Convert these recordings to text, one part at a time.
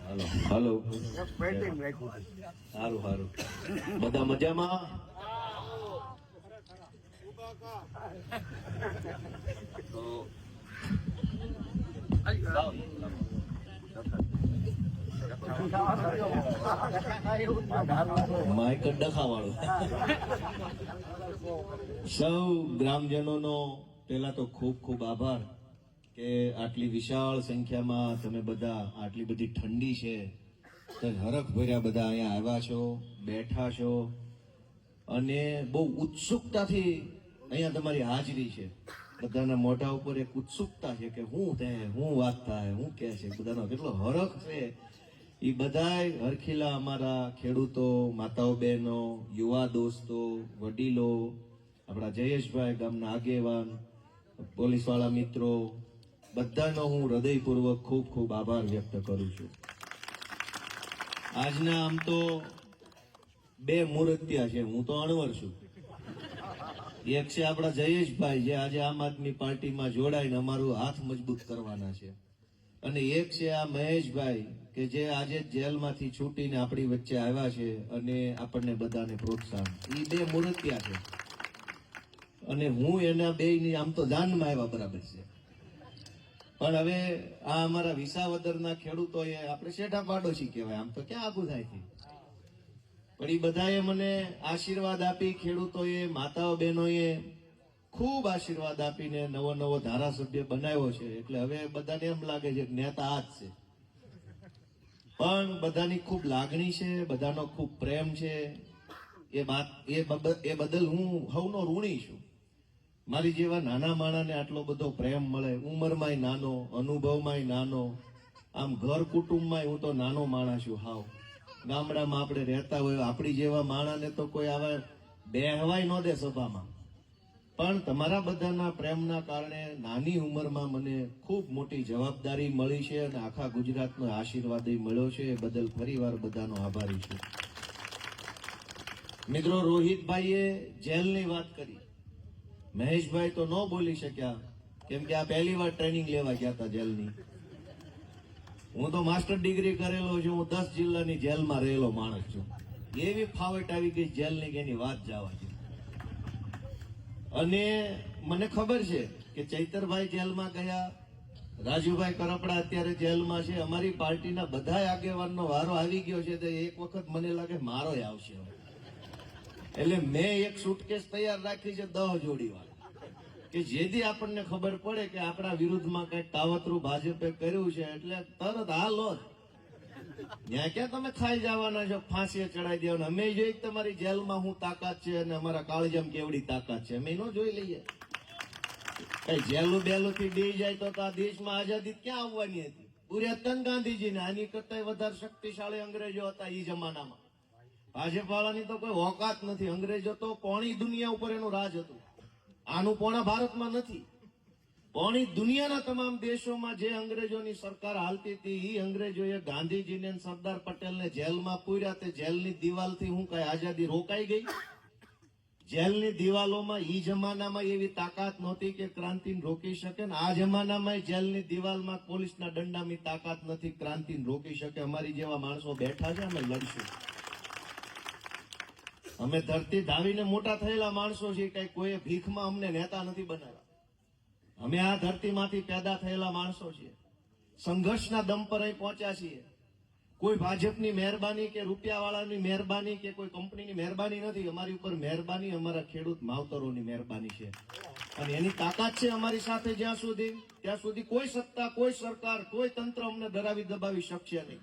હાલો હાલો સારું સારું બધા મજામાં તો માઇક ડખાવાળું સૌ ગ્રામજનોનો પેલા તો ખૂબ ખૂબ આભાર કે આટલી વિશાળ સંખ્યામાં તમે બધા આટલી બધી ઠંડી છે તો હરખ ભર્યા બધા અહીંયા આવ્યા છો બેઠા છો અને બહુ ઉત્સુકતાથી અહીંયા તમારી હાજરી છે બધાના મોઢા ઉપર એક ઉત્સુકતા છે કે શું થાય શું વાત થાય શું કહે છે બધાનો કેટલો હરખ છે એ બધાય હરખીલા અમારા ખેડૂતો માતાઓ બહેનો યુવા દોસ્તો વડીલો આપણા જયેશભાઈ ગામના આગેવાન પોલીસવાળા મિત્રો બધાનો હું હૃદયપૂર્વક ખૂબ ખૂબ આભાર વ્યક્ત કરું છું. આજના આમ તો બે મૂર્તિયા છે, હું તો અણવર છું. એક છે આપણા જયેશભાઈ જે આજે આમ આદમી પાર્ટીમાં જોડાઈને અમારું હાથ મજબૂત કરવાના છે અને એક છે આ મહેશભાઈ કે જે આજે જેલમાંથી છૂટીને આપણી વચ્ચે આવ્યા છે અને આપણને બધાને પ્રોત્સાહન. એ બે મૂર્તિયા છે અને હું એના બેયની આમ તો જાનમાં આવ્યા બરાબર છે પણ હવે આ અમારા વિસાવદરના ખેડૂતોએ આપણે શેઠા પાડોશી કહેવાય આમ તો ક્યાં આગું થાય છે પણ એ બધાએ મને આશીર્વાદ આપી ખેડૂતોએ માતાઓ બહેનોએ ખૂબ આશીર્વાદ આપીને નવો નવો ધારાસભ્ય બનાવ્યો છે એટલે હવે બધાને એમ લાગે છે કે નેતા આ જ છે પણ બધાની ખૂબ લાગણી છે બધાનો ખૂબ પ્રેમ છે એ બદલ હું સૌનો ઋણી છું. મારી જેવા નાના માણાને આટલો બધો પ્રેમ મળે ઉંમરમાંય નાનો અનુભવમાંય નાનો આમ ઘર કુટુંબમાં હું તો નાનો માણસ છું. હાવ ગામડામાં આપણે રહેતા હોય આપણી જેવા માણાને તો કોઈ આવા બેહવાય ન દે સભામાં પણ તમારા બધાના પ્રેમના કારણે નાની ઉંમરમાં મને ખૂબ મોટી જવાબદારી મળી છે અને આખા ગુજરાતનો આશીર્વાદ મળ્યો છે એ બદલ ફરીવાર બધાનો આભારી છું. મિત્રો રોહિતભાઈએ જેલની વાત કરી મહેશભાઈ તો ન બોલી શક્યા કેમ કે આ પહેલી વાર ટ્રેનિંગ લેવા ગયા હતા જેલની. હું તો માસ્ટર ડિગ્રી કરેલો છું, હું 10 જિલ્લાની જેલમાં રહેલો માણસ છું. એવી ફાવટ આવી ગઈ જેલની કે એની વાત જવા છે અને મને ખબર છે કે ચૈતરભાઈ જેલમાં ગયા, રાજુભાઈ કરપડા અત્યારે જેલમાં છે, અમારી પાર્ટીના બધા આગેવાનનો વારો આવી ગયો છે તો એક વખત મને લાગે મારો આવશે એટલે મેં એક સુટકેસ તૈયાર રાખી છે 10 જોડી વાળી કે જેથી આપણને ખબર પડે કે આપણા વિરુદ્ધમાં કઈક કાવતરું ભાજપે કર્યું છે એટલે તરત હાલો ત્યાં ક્યાં તમે ખાઈ જવાના છો ફાંસીએ ચડાવી દેવાના. અમે જોઈ તમારી જેલમાં શું તાકાત છે અને અમારા કાળજામ કેવડી તાકાત છે અમે નો જોઈ લઈએ. કઈ જેલું બેલું થી ડી જાય તો આ દેશમાં આઝાદી ક્યાં આવવાની હતી? પૂર્યાતન ગાંધીજીને આની કરતા વધારે શક્તિશાળી અંગ્રેજો હતા એ જમાનામાં. ભાજપ વાળાની તો કોઈ ઓકાત નથી. અંગ્રેજો તો પોણી દુનિયા ઉપર એનું રાજ હતું. આનું પોણા ભારતમાં નથી. પોણી દુનિયાના તમામ દેશોમાં જે અંગ્રેજોની સરકાર હાલતી હતી એ અંગ્રેજોએ ગાંધીજીને સરદાર પટેલને જેલમાં પૂર્યા. તે જેલની દિવાલથી હું કઈ આઝાદી રોકાઈ ગઈ? જેલની દિવાલોમાં ઈ જમાનામાં એવી તાકાત નહોતી કે ક્રાંતિને રોકી શકે ને આ જમાનામાં જેલની દિવાલમાં પોલીસના દંડાની તાકાત નથી ક્રાંતિને રોકી શકે. અમારી જેવા માણસો બેઠા છે, અમે લડશું. અમે ધરતી ધાવીને મોટા થયેલા માણસો છીએ. કઈ કોઈ ભીખમાં અમને નેતા નથી બનાવ્યા. અમે આ ધરતીમાંથી પેદા થયેલા માણસો છીએ. સંઘર્ષના દમ પર અહીં પહોંચ્યા છીએ. કોઈ ભાજપની મહેરબાની કે રૂપિયાવાળાની મહેરબાની કે કોઈ કંપનીની મહેરબાની નથી. અમારી ઉપર મહેરબાની અમારા ખેડૂત માવતરોની મહેરબાની છે અને એની તાકાત છે અમારી સાથે જ્યાં સુધી કોઈ સત્તા કોઈ સરકાર કોઈ તંત્ર અમને ડરાવી દબાવી શકશે નહીં.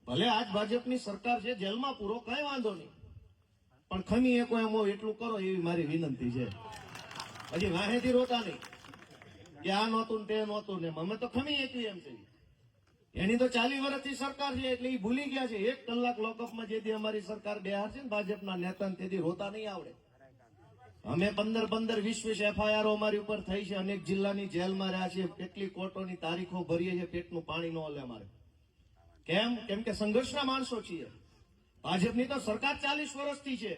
ભલે આજ ભાજપની સરકાર છે, જેલમાં પૂરો કઈ વાંધો નહીં પણ ખમી એકો એમ એટલું કરો એવી મારી વિનંતી છે. હજી વાહેથી રોતા નહીં કે આ નહોતું ને તે નહોતું ને અમે તો ખમી એકવી એમ છે. એની તો 40 વર્ષથી સરકાર છે એટલે એ ભૂલી ગયા છે. 1 કલાક લોકઅપમાં જેથી અમારી સરકાર બેહાર છે ને ભાજપના નેતાને તેથી રોતા નહીં આવડે. અમે 15-20 એફઆઈઆર અમારી ઉપર થઈ છે. અનેક જિલ્લાની જેલમાં રહ્યા છીએ. કેટલી કોર્ટોની તારીખો ભરીએ છીએ. પેટનું પાણી ન હલે અમારે. કેમ કે સંઘર્ષના માણસો છીએ. ભાજપની તો સરકાર 40 વર્ષથી છે.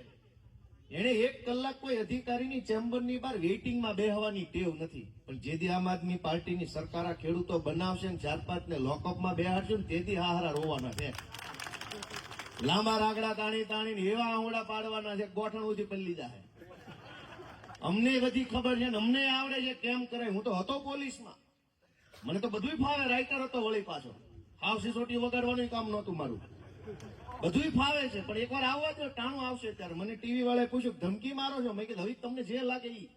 એને 1 કલાક કોઈ અધિકારીની ચેમ્બરની બહાર વેઇટિંગમાં બેહવાની ટેવ નથી. પણ જેથી આમ આદમી પાર્ટીની સરકાર આ ખેડૂતો બનાવશે ને 4-5 ને લોકઅપમાં બેહાડશે ને તેથી હારા રોવાના છે. લાંબા રાગડા તાણીને એવા આંગળા પાડવાના છે, ગોઠણ ઉધી પલ્લી જાય. અમને બધી ખબર છે ને અમને આવડે છે કેમ કરે. હું તો હતો પોલીસમાં, મને તો બધું ફાવે. રાઇટર હતો વળી પાછો. હાવ સિસોટી વગાડવાનું કામ નહોતું મારું. બધું ફાવે છે, પણ એકવાર આવવા દો, ટાણું આવશે ત્યારે. મને ટીવી વાળાએ પૂછ્યું ધમકી મારો છો? મેં કીધું હવે તમને જે લાગે ઈ.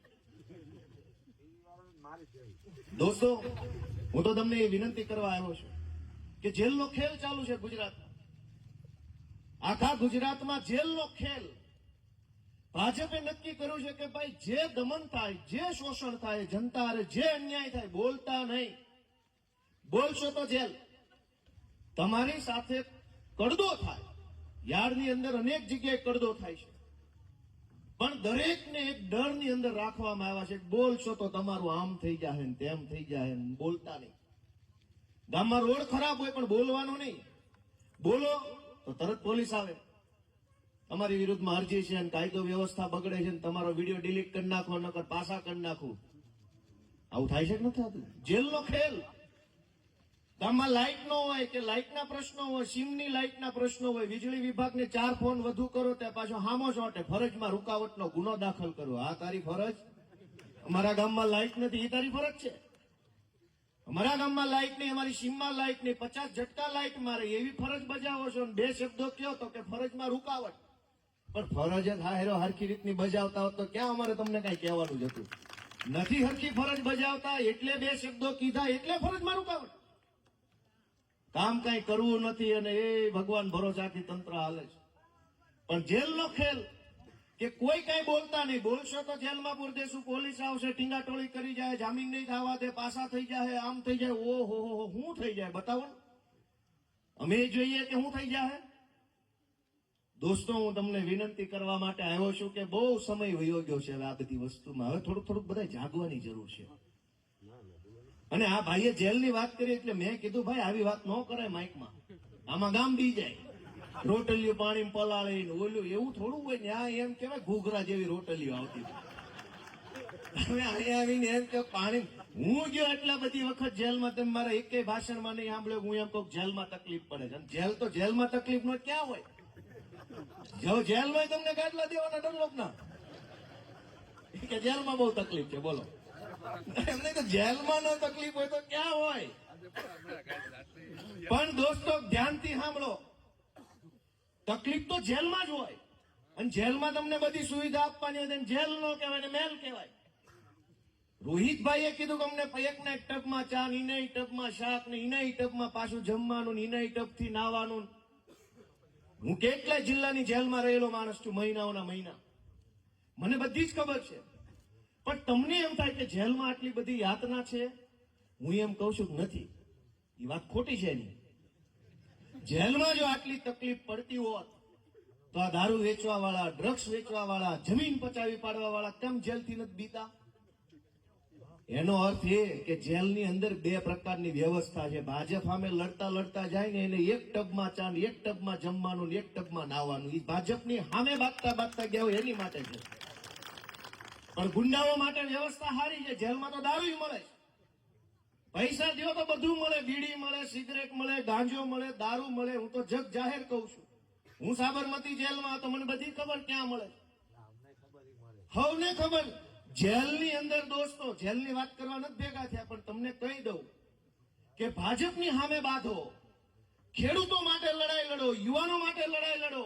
દોસ્તો, હું તો તમને એ વિનંતી કરવા આવ્યો છું કે જેલનો ખેલ ચાલુ છે ગુજરાતમાં. આખા ગુજરાતમાં જેલનો ખેલ. ભાજપે નક્કી કર્યું છે કે ભાઈ જે દમન થાય, જે શોષણ થાય, જનતા હારે જે અન્યાય થાય, બોલતા નહીં. બોલશો તો જેલ. તમારી સાથે કડદો થાય. યાર્ડની અંદર અનેક જગ્યાએ કડદો થાય છે, પણ દરેકને એક ડરની અંદર રાખવામાં આવ્યા છે. બોલશો તો તમારું આમ થઈ જાય ને તેમ થઈ જાય ને, બોલતા નહીં. ગામમાં રોડ ખરાબ હોય પણ બોલવાનું નહીં. બોલો તો તરત પોલીસ આવે. તમારી વિરુદ્ધમાં અરજી છે અને કાયદો વ્યવસ્થા બગડે છે ને તમારો વિડીયો ડિલીટ કરી નાખો, નકર પાછા કરી નાખું. આવું થાય છે કે નથી થતું? જેલનો ખેલ. ગામમાં લાઇટ ન હોય કે લાઇટના પ્રશ્નો હોય, સીમની લાઇટના પ્રશ્નો હોય, વીજળી વિભાગને 4 ફોન વધુ કરો ત્યાં પાછો હામો ચોટે. ફરજમાં રૂકાવટનો ગુનો દાખલ કરો. આ તારી ફરજ? અમારા ગામમાં લાઇટ નથી, એ તારી ફરજ છે? અમારા ગામમાં લાઇટ નહીં, અમારી સીમમાં લાઇટ નહીં, 50 ઝટકા લાઇટ મારે, એવી ફરજ બજાવો છો ને 2 શબ્દો કહો તો કે ફરજમાં રૂકાવટ. પણ ફરજ જ હારો હરખી રીતની બજાવતા હોત તો ક્યાં અમારે તમને કઈ કહેવાનું જ હતું? નથી હરખી ફરજ બજાવતા એટલે 2 શબ્દો કીધા એટલે ફરજમાં રૂકાવટ. કામ કઈ કરવું નથી અને એ ભગવાન ભરોસાથી તંત્ર હાલે છે. પણ જેલનો ખેલ કે કોઈ કઈ બોલતા નહીં. બોલશો તો જેલમાં પૂર દેશું, પોલીસ આવશે, ટીંગાટોળી કરી જાય, જામીન નહીં થવા દે, પાસા થઈ જાય, આમ થઈ જાય. ઓહો શું થઈ જાય બતાવો ને. અમે જોઈએ કે શું થઈ જાય. દોસ્તો, હું તમને વિનંતી કરવા માટે આવ્યો છું કે બહુ સમય વયો ગયો છે હવે આ બધી વસ્તુમાં. હવે થોડુંક બધા જાગવાની જરૂર છે. અને આ ભાઈએ જેલની વાત કરી એટલે મેં કીધું ભાઈ આવી વાત ન કરાય માઇકમાં. આમાં ગામ બી જાય. રોટલીઓ પાણી પલાળીને ઓલું એવું થોડું હોય ને. આ એમ કેવાય ઘૂઘરા જેવી રોટલીઓ આવતી. હવે અહીંયા આવીને એમ કે પાણી. હું ગયો એટલા બધી વખત જેલમાં, તમે મારા એકેય ભાષણમાં નહીં સાંભળ્યો હું એમ કહું જેલમાં તકલીફ પડે છે. જેલ તો જેલમાં તકલીફ નો ક્યાં હોય? જો જેલ હોય તમને ગાડલા દેવાના ડરલોકના કે જેલમાં બહુ તકલીફ છે. બોલો એમને તો જેલમાં ન તકલીફ હોય તો ક્યાં હોય? પણ દોસ્તો ધ્યાનથી સાંભળો, તકલીફ તો જેલમાં જ હોય. અને જેલમાં તમને બધી સુવિધા આપવાની હોય. જેલ નો કહેવાય ને મેલ કહેવાય. રોહિતભાઈએ કીધું કે અમને એકના એક ટબમાં ચા, ઇનાઈ ટબમાં શાક ને ઇનાઈ ટબમાં પાછું જમવાનું, ઇનાઈ ટબથી નાવાનું. હું કેટલાય જિલ્લાની જેલમાં રહેલો માણસ છું, મહિનાઓના મહિના. મને બધી જ ખબર છે. પણ તમને એમ થાય કે જેલમાં આટલી બધી યાતના છે. હું એમ કહું છું કે નથી. એ વાત ખોટી છે એની. જેલમાં જો આટલી તકલીફ પડતી હોત તો આ દારૂ વેચવા વાળા, ડ્રગ્સ વેચવા વાળા, જમીન પચાવી પાડવા વાળા કેમ જેલથી નથી બીતા? એનો અર્થ એ કે જેલની અંદર 2 પ્રકારની વ્યવસ્થા છે. ભાજપ સામે લડતા લડતા જાય ને એને એક ટબમાં ચા, એક ટબમાં જમવાનું, એક ટબમાં નાવાનું. એ ભાજપની સામે બાગતા ગયા હોય એની માટે છે. પણ ગુંડાઓ માટે વ્યવસ્થા સારી છે. જેલમાં તો દારૂ મળે, પૈસા દો તો બધું મળે. બીડી મળે, સિગરેટ મળે, ગાંજો મળે, દારૂ મળે. હું તો જગ જાહેર કઉ છું. હું સાબરમતી જેલમાં હતો, મને બધી ખબર ક્યાં મળે. હવને ખબર. જેલની અંદર દોસ્તો, જેલની વાત કરવા નથી ભેગા થયા, પણ તમને કહી દઉં કે ભાજપની સામે બાંધો, ખેડૂતો માટે લડાઈ લડો, યુવાનો માટે લડાઈ લડો,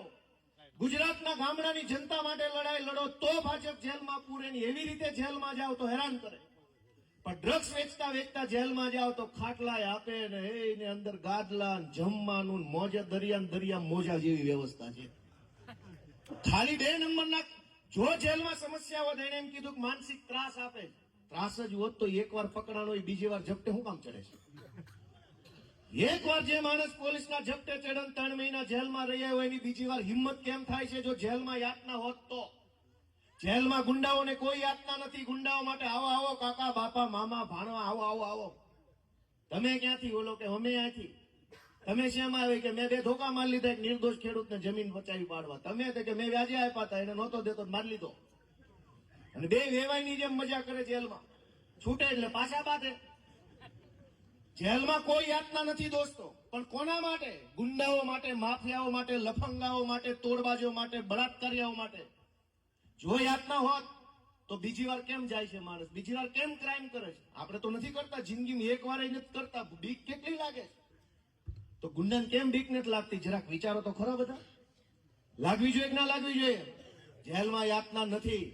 ગુજરાતના ગામડાની જનતા માટે લડાઈ લડો, તો ભાજપ જેલમાં પૂરે. એવી રીતે જેલમાં જાઓ તો હેરાન કરે. પણ ડ્રગ્સ વેચતા જેલમાં જાઓ તો ખાટલા આપે ને એને અંદર ગાદલા, જમવાનું, મોજા દરિયા મોજા જેવી વ્યવસ્થા છે. ખાલી 2 નંબરના જો જેલમાં સમસ્યા હોય એને એમ કીધું કે માનસિક ત્રાસ આપે. ત્રાસ જ હોત તો એકવાર પકડાનો હોય બીજી વાર ઝપટે શું કામ ચડે છે? એકવાર જે માણસ પોલીસના ઝપટે ચડે 3 મહિના જેલમાં રહ્યા હોય એની બીજી વાર હિંમત કેમ થાય છે? જો જેલમાં યાતના હોત તો. જેલમાં ગુંડાઓને કોઈ યાતના નથી. ગુંડાઓ માટે આવો આવો કાકા, બાપા, મામા, ભાણવા, આવો આવો આવો. તમે ક્યાંથી? બોલો કે અમે અહીંથી. તમે શેમાં આવે કે મેં 2 ધોકા મારી લીધા એક નિર્દોષ ખેડૂતને જમીન બચાવી પાડવા, તમે તે કે મેં વ્યાજે આપ્યા હતા એને નહોતો દેતો મારી લીધો, અને 2 વેવાઈની જેમ મજા કરે જેલમાં, છૂટે એટલે પાછા બાંધે. જેલમાં કોઈ યાતના નથી દોસ્તો, પણ કોના માટે? ગુંડાઓ માટે, માફિયાઓ માટે, લફંગાઓ માટે, તોડબાજો માટે, બળાત્કારીઓ માટે. જો યાતના હોત તો બીજી વાર કેમ જાય છે માણસ, બીજી વાર કેમ ક્રાઇમ કરે છે? આપણે તો નથી કરતા, જિંદગીમાં એક વાર નથી કરતા, બીક કેટલી લાગે છે? તો ગુંડાને કેમ બીક નથી લાગતી? જરાક વિચારો તો ખરો બધા. લાગવી જોઈએ કે ના લાગવી જોઈએ? જેલમાં યાતના નથી,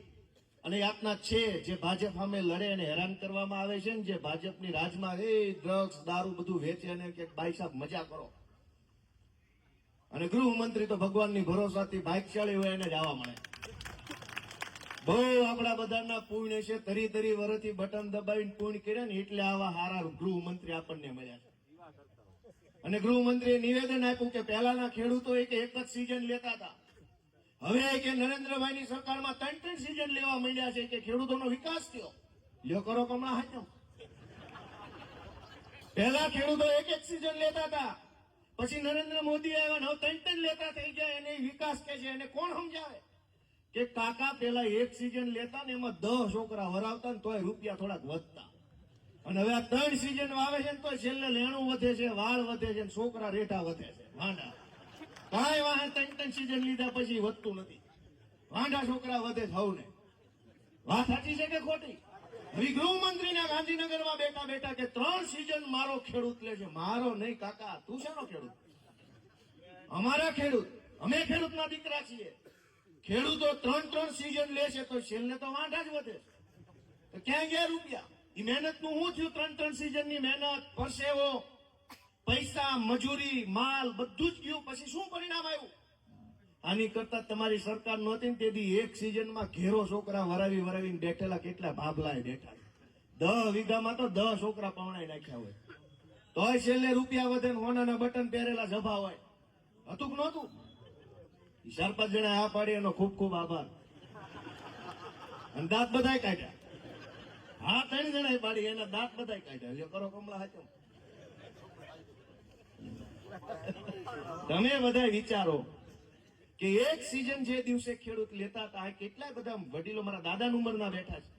અને યાતના છે જે ભાજપ સામે લડે અને હેરાન કરવામાં આવે છે ને, જે ભાજપની રાજમાં ડ્રગ્સ દારૂ બધું વેચે અને કે ભાઈ સાહેબ મજા કરો. અને ગૃહમંત્રી તો ભગવાનની ભરોસાથી ભાગ્યશાળી હોય એને જ આવવા મળે. બહુ આપણા બધાના પુણ્ય છે, તરી તરી વર્ષથી બટન દબાવીને પુણ્ય કર્યા ને એટલે આવા હારા ગૃહમંત્રી આપણને મળ્યા છે. અને ગૃહમંત્રીએ નિવેદન આપ્યું કે પહેલાના ખેડૂતો એક જ સિઝન લેતા હતા, હવે કે નરેન્દ્રભાઈની સરકારમાં 3 સિઝન લેવા માંડ્યા છે કે ખેડૂતોનો વિકાસ થયો. લ્યો કરો કમળા હાચમ. પહેલા ખેડૂતો એક સિઝન લેતા હતા, પછી નરેન્દ્ર મોદી આવ્યા ને હવે 3 લેતા થઈ ગયા, એને વિકાસ કે છે. એને કોણ સમજાવે કે કાકા પેલા એક સિઝન લેતા ને એમાં 10 છોકરા વરાવતા ને તોય રૂપિયા થોડાક વધતા, અને હવે આ 3 સિઝન આવે છે ને તોય છેલ્લે લેણું વધે છે, વાળ વધે છે, છોકરા રેઠા વધે છે. વાંડા કાંઈ વાહન 3 સિઝન લીધા પછી વધતું નથી, વાંડા છોકરા વધે છે. હવને વાત સાચી છે કે ખોટી? હવે ગૃહમંત્રીના ગાંધીનગરમાં બેઠા બેઠા કે 3 સિઝન મારો ખેડૂત લે છે. મારો નહીં કાકા, તું શાનો ખેડૂત? અમારા ખેડૂત, અમે ખેડૂતના દીકરા છીએ. ખેડૂતો 3 સિઝન લે છે તો છેલ્લે તો વાંઢા જ વધે છે. તો ક્યાં ગયા રૂપિયા? એ મહેનત નું શું થયું? 3 સિઝનની મહેનત, પરસેવો, પૈસા, મજૂરી, માલ બધું જ ગયું. પછી શું પરિણામ આવ્યું? આની કરતા તમારી સરકાર નહોતી ને તેથી એક સિઝનમાં ઘેરો છોકરા વરાવી વરાવીને બેઠેલા કેટલા ભાભલાએ બેઠા. 10 વીઘામાં તો 10 છોકરા પવણાઈ નાખ્યા હોય, તોય છેલ્લે રૂપિયા વધે ને હોનાના બટન પહેરેલા જભા હોય. હતું કે નહોતું? 4-5 જણા આ પાડી એનો ખૂબ ખૂબ આભાર. અને દાંત બધાય કાઢ્યા. હા 3 જણા પાડી એના દાંત બધાય કાઢ્યા. લ્યો કરો કમળા હાચમ. તમે બધા વિચારો કે એક સિઝન જે દિવસે ખેડૂત લેતા હતા, કેટલા બધા વડીલો મારા દાદા ઉંમરના બેઠા છે,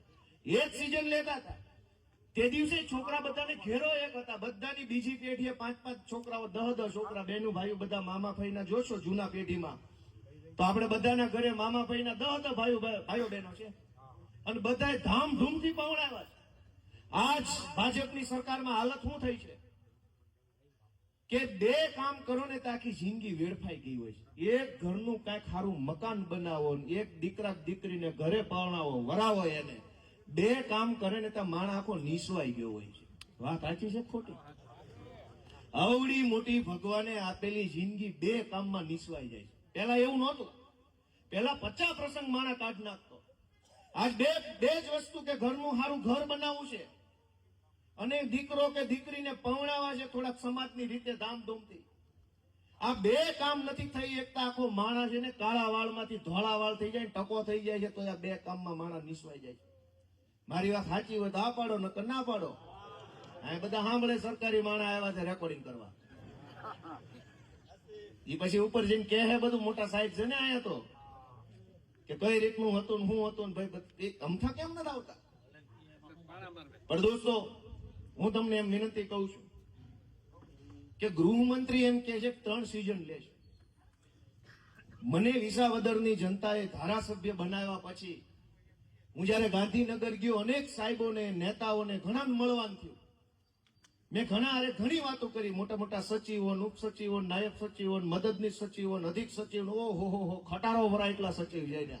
એક સિઝન લેતા હતા તે દિવસે છોકરા બધાને ઘેરો એક હતા. બધાની બીજી પેઢીએ 5-5 છોકરાઓ, 10-10 છોકરા, બહેનો ભાઈઓ બધા મામા ભાઈના જોશો જૂના પેઢીમાં તો આપણે બધાના ઘરે મામા ભાઈના 10 ભાઈઓ બહેનો છે, અને બધા ધામધૂમથી પવણાવ્યા છે. આજ ભાજપની સરકારમાં હાલત શું થઈ છે કે 2 કામ કરો ને તો આખી જિંદગી વેડફાઈ ગઈ હોય છે. એક ઘરનું કઈક સારું મકાન બનાવો, એક દીકરા દીકરીને ઘરે પરણાવો, વરાવો, એને 2 કામ કરે ને તો માણસ આખો નીસવાઈ ગયો હોય છે. વાત સાચી છે ખોટી? આવડી મોટી ભગવાને આપેલી જિંદગી 2 કામમાં નીસવાઈ જાય છે. પેલા એવું નહોતું, પેલા 50 પ્રસંગ માણસ કાઢ નાખતો. આજ બે જ વસ્તુ કે ઘરનું સારું ઘર બનાવવું છે અને દીકરો કે દીકરીને પરણાવવા છે થોડાક સમાજની રીતે ધામધૂમથી. આ 2 કામ નથી થઈ એકતા, આખો માણસ છે ને કાળા વાળમાંથી ધોળા વાળ થઈ જાય, ટકો થઈ જાય છે, તો આ 2 કામમાં માણસ નિસવાઈ જાય છે. મારી વાત સાચી હોય તો આ પાડો, નકર ના પાડો. આ બધા સાંભળે સરકારી માણસ આવ્યા છે રેકોર્ડિંગ કરવા. એ પછી ઉપર જઈને કહે બધું મોટા સાહેબ છે ને આયા તો કે કઈ રીતનું હતું ને શું હતું ને ભાઈ અમથા કેમ નથી આવતા? પણ દોસ્તો હું તમને એમ વિનંતી કહું છું કે ગૃહમંત્રી એમ કે છે 3 સિઝન લે છે. મને વિસાવદરની જનતાએ ધારાસભ્ય બનાવ્યા પછી હું જયારે ગાંધીનગર ગયો, અનેક સાહેબોને, નેતાઓને ઘણાને મળવાનું થયું. મેં ઘણી વાતો કરી, મોટા મોટા સચિવો, ઉપસચિવો, નાયબ સચિવો, મદદનીશ સચિવો, અધિક સચિવો, ઓહો ખટારો ભરા એટલા સચિવ જઈને,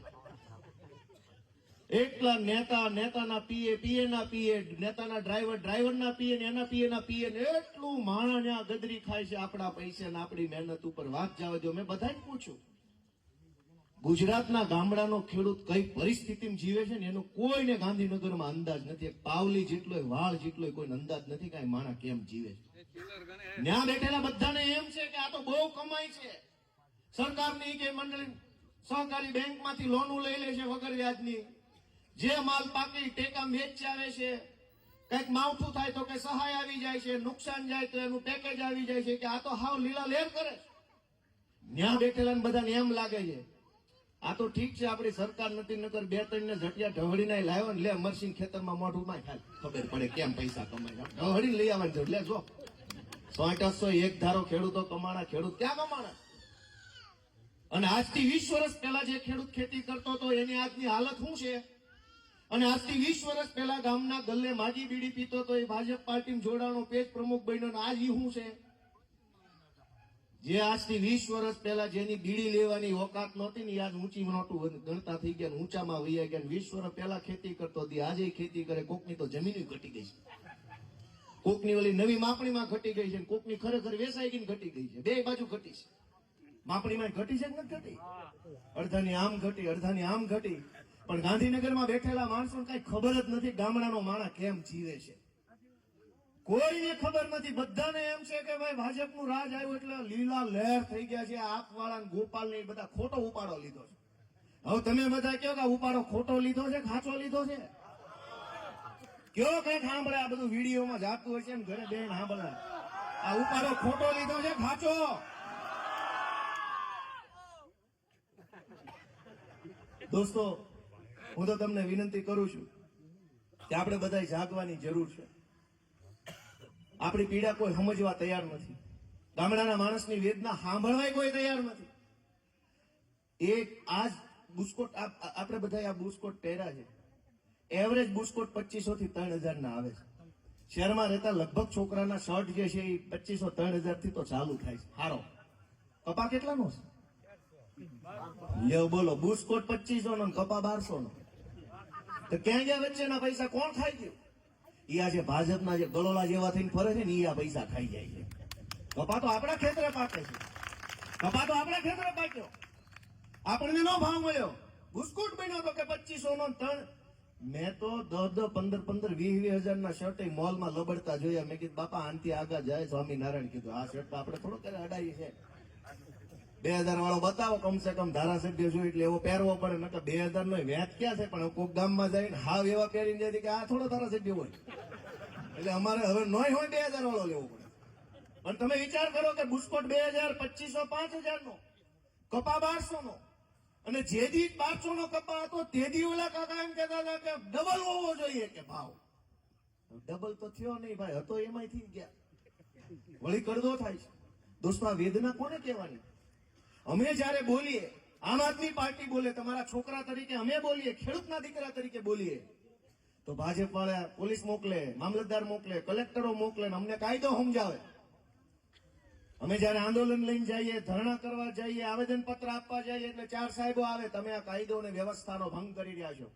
એટલા નેતા, નેતાના પીએ, પીએના પીએ, નેતાના ડ્રાઈવર, ડ્રાઈવરના પીએ ને એના પીએના પીએ ને એટલું માણસ ત્યાં ગદરી ખાય છે આપણા પૈસા ને આપણી મહેનત ઉપર. વાત જવા દો. મેં બધાને પૂછ્યું ગુજરાતના ગામડાનો ખેડૂત કઈ પરિસ્થિતિમાં જીવે છે ને એનો કોઈને ગાંધીનગરમાં અંદાજ નથી. પાવલી જેટલો વાળ જેટલો કોઈને અંદાજ નથી કે માણસ કેમ જીવે છે. ત્યાં બેઠેલા બધાને એમ છે કે આ તો બહુ કમાઈ છે. સરકારની કે મંડળી સહકારી બેંકમાંથી લોનો લઈ લે છે વગર વ્યાજની, જે માલ પાકી ટેકા વેચી આવે છે, કંઈક માવઠું થાય તો કે સહાય આવી જાય છે, નુકસાન જાય તો એનું પેકેજ આવી જાય છે, કે આ તો હાવ લીલા લેર કરે છે. ન્યા બેઠેલા બધાને એમ લાગે છે આ તો ઠીક છે આપણી સરકાર નથી, નકર બે ત્રણ ને ઝટિયા ઢવળીને લાવ્યો ને લે મરસીન ખેતરમાં મોઢું માં ખાય ખબર પડે કેમ પૈસા કમાય. ઢવળીને લઈ આવવાની જરૂર લે જો 100-800 એક ધારો ખેડૂતો કમાણા, ખેડૂત ક્યાં કમાણા? અને આજથી 20 વર્ષ પહેલા જે ખેડૂત ખેતી કરતો હતો એની આજની હાલત શું છે? અને આજથી 20 વર્ષ પહેલા ગામના ગલ્લે માગી બીડી પીતો હતો એ ભાજપ પાર્ટીમાં જોડાણો પેજ પ્રમુખ બન્યો ને આજ ઈ શું છે? જે આજથી 20 વર્ષ પહેલા જેની બીડી લેવાની ઓકાત નહોતી ને આજ ઊંચી નોટું ગણતા થઈ ગયા, ઊંચામાં વૈયા ગયા. 20 વર્ષ પહેલા ખેતી કરતો હતી આજે ખેતી કરે. કોકની તો જમીન ઘટી ગઈ છે, કોકની ઓલી નવી માપણીમાં ઘટી ગઈ છે, કોકની ખરેખર વેસાઈ ગઈ ઘટી ગઈ છે. બે બાજુ ઘટી છે. માપણીમાં ઘટી છે કે નથી ઘટી? અડધાની આમ ઘટી, અડધાની આમ ઘટી. પણ ગાંધીનગરમાં બેઠેલા માણસોને કઈ ખબર જ નથી ગામડાનો માણસ કેમ જીવે છે. કોઈને ખબર નથી. બધાને એમ છે કે ભાઈ ભાજપનું રાજ આવ્યું એટલે લીલા લહેર થઈ ગયા છે. આપવાળા ગોપાલ ને બધા ખોટો ઉપાડો લીધો છે. હવે તમે બધા કહો કે ઉપાડો ખોટો લીધો છે ખાચો લીધો છે? કયો કઈ સાંભળે? આ બધું વિડીયોમાં જાતું હોય છે ને ઘરે બેન સાંભળે. આ ઉપાડો ખોટો લીધો છે ખાચો? દોસ્તો, હું તો તમને વિનંતી કરું છું કે આપણે બધા જાગવાની જરૂર છે. આપણી પીડા કોઈ સમજવા તૈયાર નથી. ગામડાના માણસની વેદના સાંભળવા કોઈ તૈયાર નથી. એક આજ બુસ્કોટ આપણે બધા આ બુસ્કોટ પહેર્યા છે. એવરેજ બુસ્કોટ 2500 થી 3000 ના આવે છે. શહેરમાં રહેતા લગભગ છોકરાના શર્ટ જે છે એ 2500-3000 થી તો ચાલુ થાય છે. હારો કપા કેટલાનો છે? લ્યો બોલો, બુસ્કોટ 2500 નો, કપા 1200 નો. તો ક્યાં ગયા વચ્ચેના પૈસા? કોણ ખાઈ ગયું? ઈ આજે ભાજપના જે ગલોલા જેવા થઈને ફરે છે ને ઈ આ પૈસા ખાઈ જાય છે. કપા તો આપણા ખેતરે પાકે છે, કપા તો આપણા ખેતરે પાક્યો, આપણને નો ભાવ મળ્યો. બુસ્કોટ બન્યો તો કે 2500 નો 3. મેં તો 10-10, 15-15, 20-20 હજારના શર્ટ મોલમાં લબડતા જોયા. મેં કીધું બાપા આનથી આગળ જાય સ્વામિનારાયણ. કીધું આ શર્ટ તો આપણે થોડો કરે અડાઈ છે. 2000 વાળો બતાવો કમસે કમ ધારાસભ્ય જોઈ એટલે એવો પહેરવો પડે. નકર 2000 નો વ્યાજ ક્યાં છે? પણ કોઈક ગામમાં જઈને હાવ એવા પહેરીને જાય કે આ થોડો ધારાસભ્ય હોય. એટલે અમારે હવે નોય હોય 2000 વાળો લેવો પડે. પણ તમે વિચાર કરો કે બુસ્કોટ 2000, 2500, 5000 નો, કપા 1200 નો. અને જે દી 1200 નો કપા હતો તે દી ઓલા કાકા એમ કહેતા હતા કે ડબલ હોવો જોઈએ કે ભાવ. ડબલ તો થયો નહીં ભાઈ, હતો એમાંય થઈ ગયા. વળી કરદો થાય છે. દોસ્તો, આ વેદના કોને કહેવાની? અમે જયારે બોલીએ, આમ આદમી પાર્ટી બોલે, તમારા છોકરા તરીકે અમે બોલીએ, ખેડૂતના દીકરા તરીકે બોલીએ, તો ભાજપ વાળા પોલીસ મોકલે, મામલતદાર મોકલે, કલેક્ટરો મોકલે, અમને કાયદો સમજાવે. અમે જયારે આંદોલન લઈને જઈએ, ધરણા કરવા જઈએ, આવેદન પત્ર આપવા જઈએ એટલે 4 સાહેબો આવે, તમે આ કાયદો અને વ્યવસ્થાનો ભંગ કરી રહ્યા છો.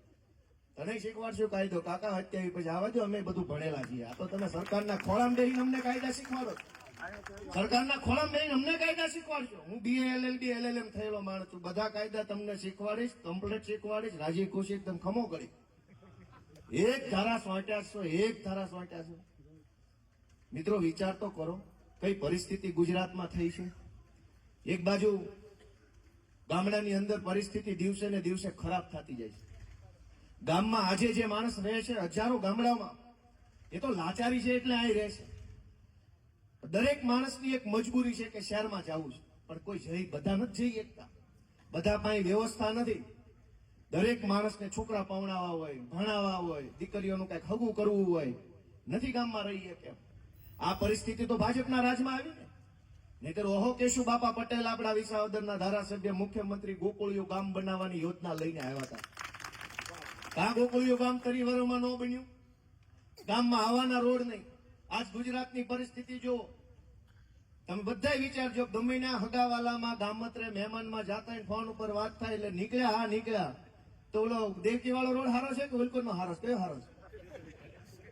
તને શીખવાડશું કાયદો? કાકા હત્યા પછી આવવા દો, અમે બધું ભણેલા છીએ. આ તો તમે સરકારના ખોળામાં બેસીને અમને કાયદા શીખવાડો. સરકારના ખોળામાં બેસીને અમને કાયદા શીખવાડશો. હું BA LLB LLM થયેલો માણસ છું. બધા કાયદા તમને શીખવાડીશ, કમ્પ્લીટ શીખવાડીશ, રાજી ખુશી એકદમ ખમો કરી. એક ધારા સોંટ્યા, એક ધારા સોંટ્યા. મિત્રો, વિચાર તો કરો કઈ પરિસ્થિતિ ગુજરાતમાં થઈ છે. એક બાજુ ગામડાની અંદર પરિસ્થિતિ દિવસે ને દિવસે ખરાબ થતી જાય છે. ગામમાં આજે જે માણસ રહે છે હજારો ગામડામાં, એ તો લાચારી છે એટલે અહીં રહે છે. દરેક માણસની એક મજબૂરી છે કે શહેરમાં જવું છે, પણ કોઈ બધા નથી જઈ શકતા. બધા પાસે વ્યવસ્થા નથી. દરેક માણસને છોકરા પવણાવવા હોય, ભણાવવા હોય, દીકરીઓનું કઈક હગું કરવું હોય, નથી ગામમાં રહીએ કેમ? આ પરિસ્થિતિ તો ભાજપના રાજમાં આવી ને. નહીતર ઓહો કેશુ બાપા પટેલ આપણા વિસાવદરના ધારાસભ્ય, મુખ્યમંત્રી ગોકુળિયું ગામ બનાવવાની યોજના લઈને આવ્યા હતા. આ ગોકુળિયું ગામ 30 વર્ષમાં ન બન્યું. ગામમાં આવવાના રોડ નહીં. આજ ગુજરાતની પરિસ્થિતિ જુઓ. તમે બધા વિચારજો, ગમે ના હગાવાલામાં, ગામત્રે, મહેમાનમાં જાતા ફોન ઉપર વાત થાય એટલે નીકળ્યા, હા નીકળ્યા, તો ઓલો દેવકી વાળો રોડ હારો છે કે વિલકુલ નો હારો છે? કયો હારો છે?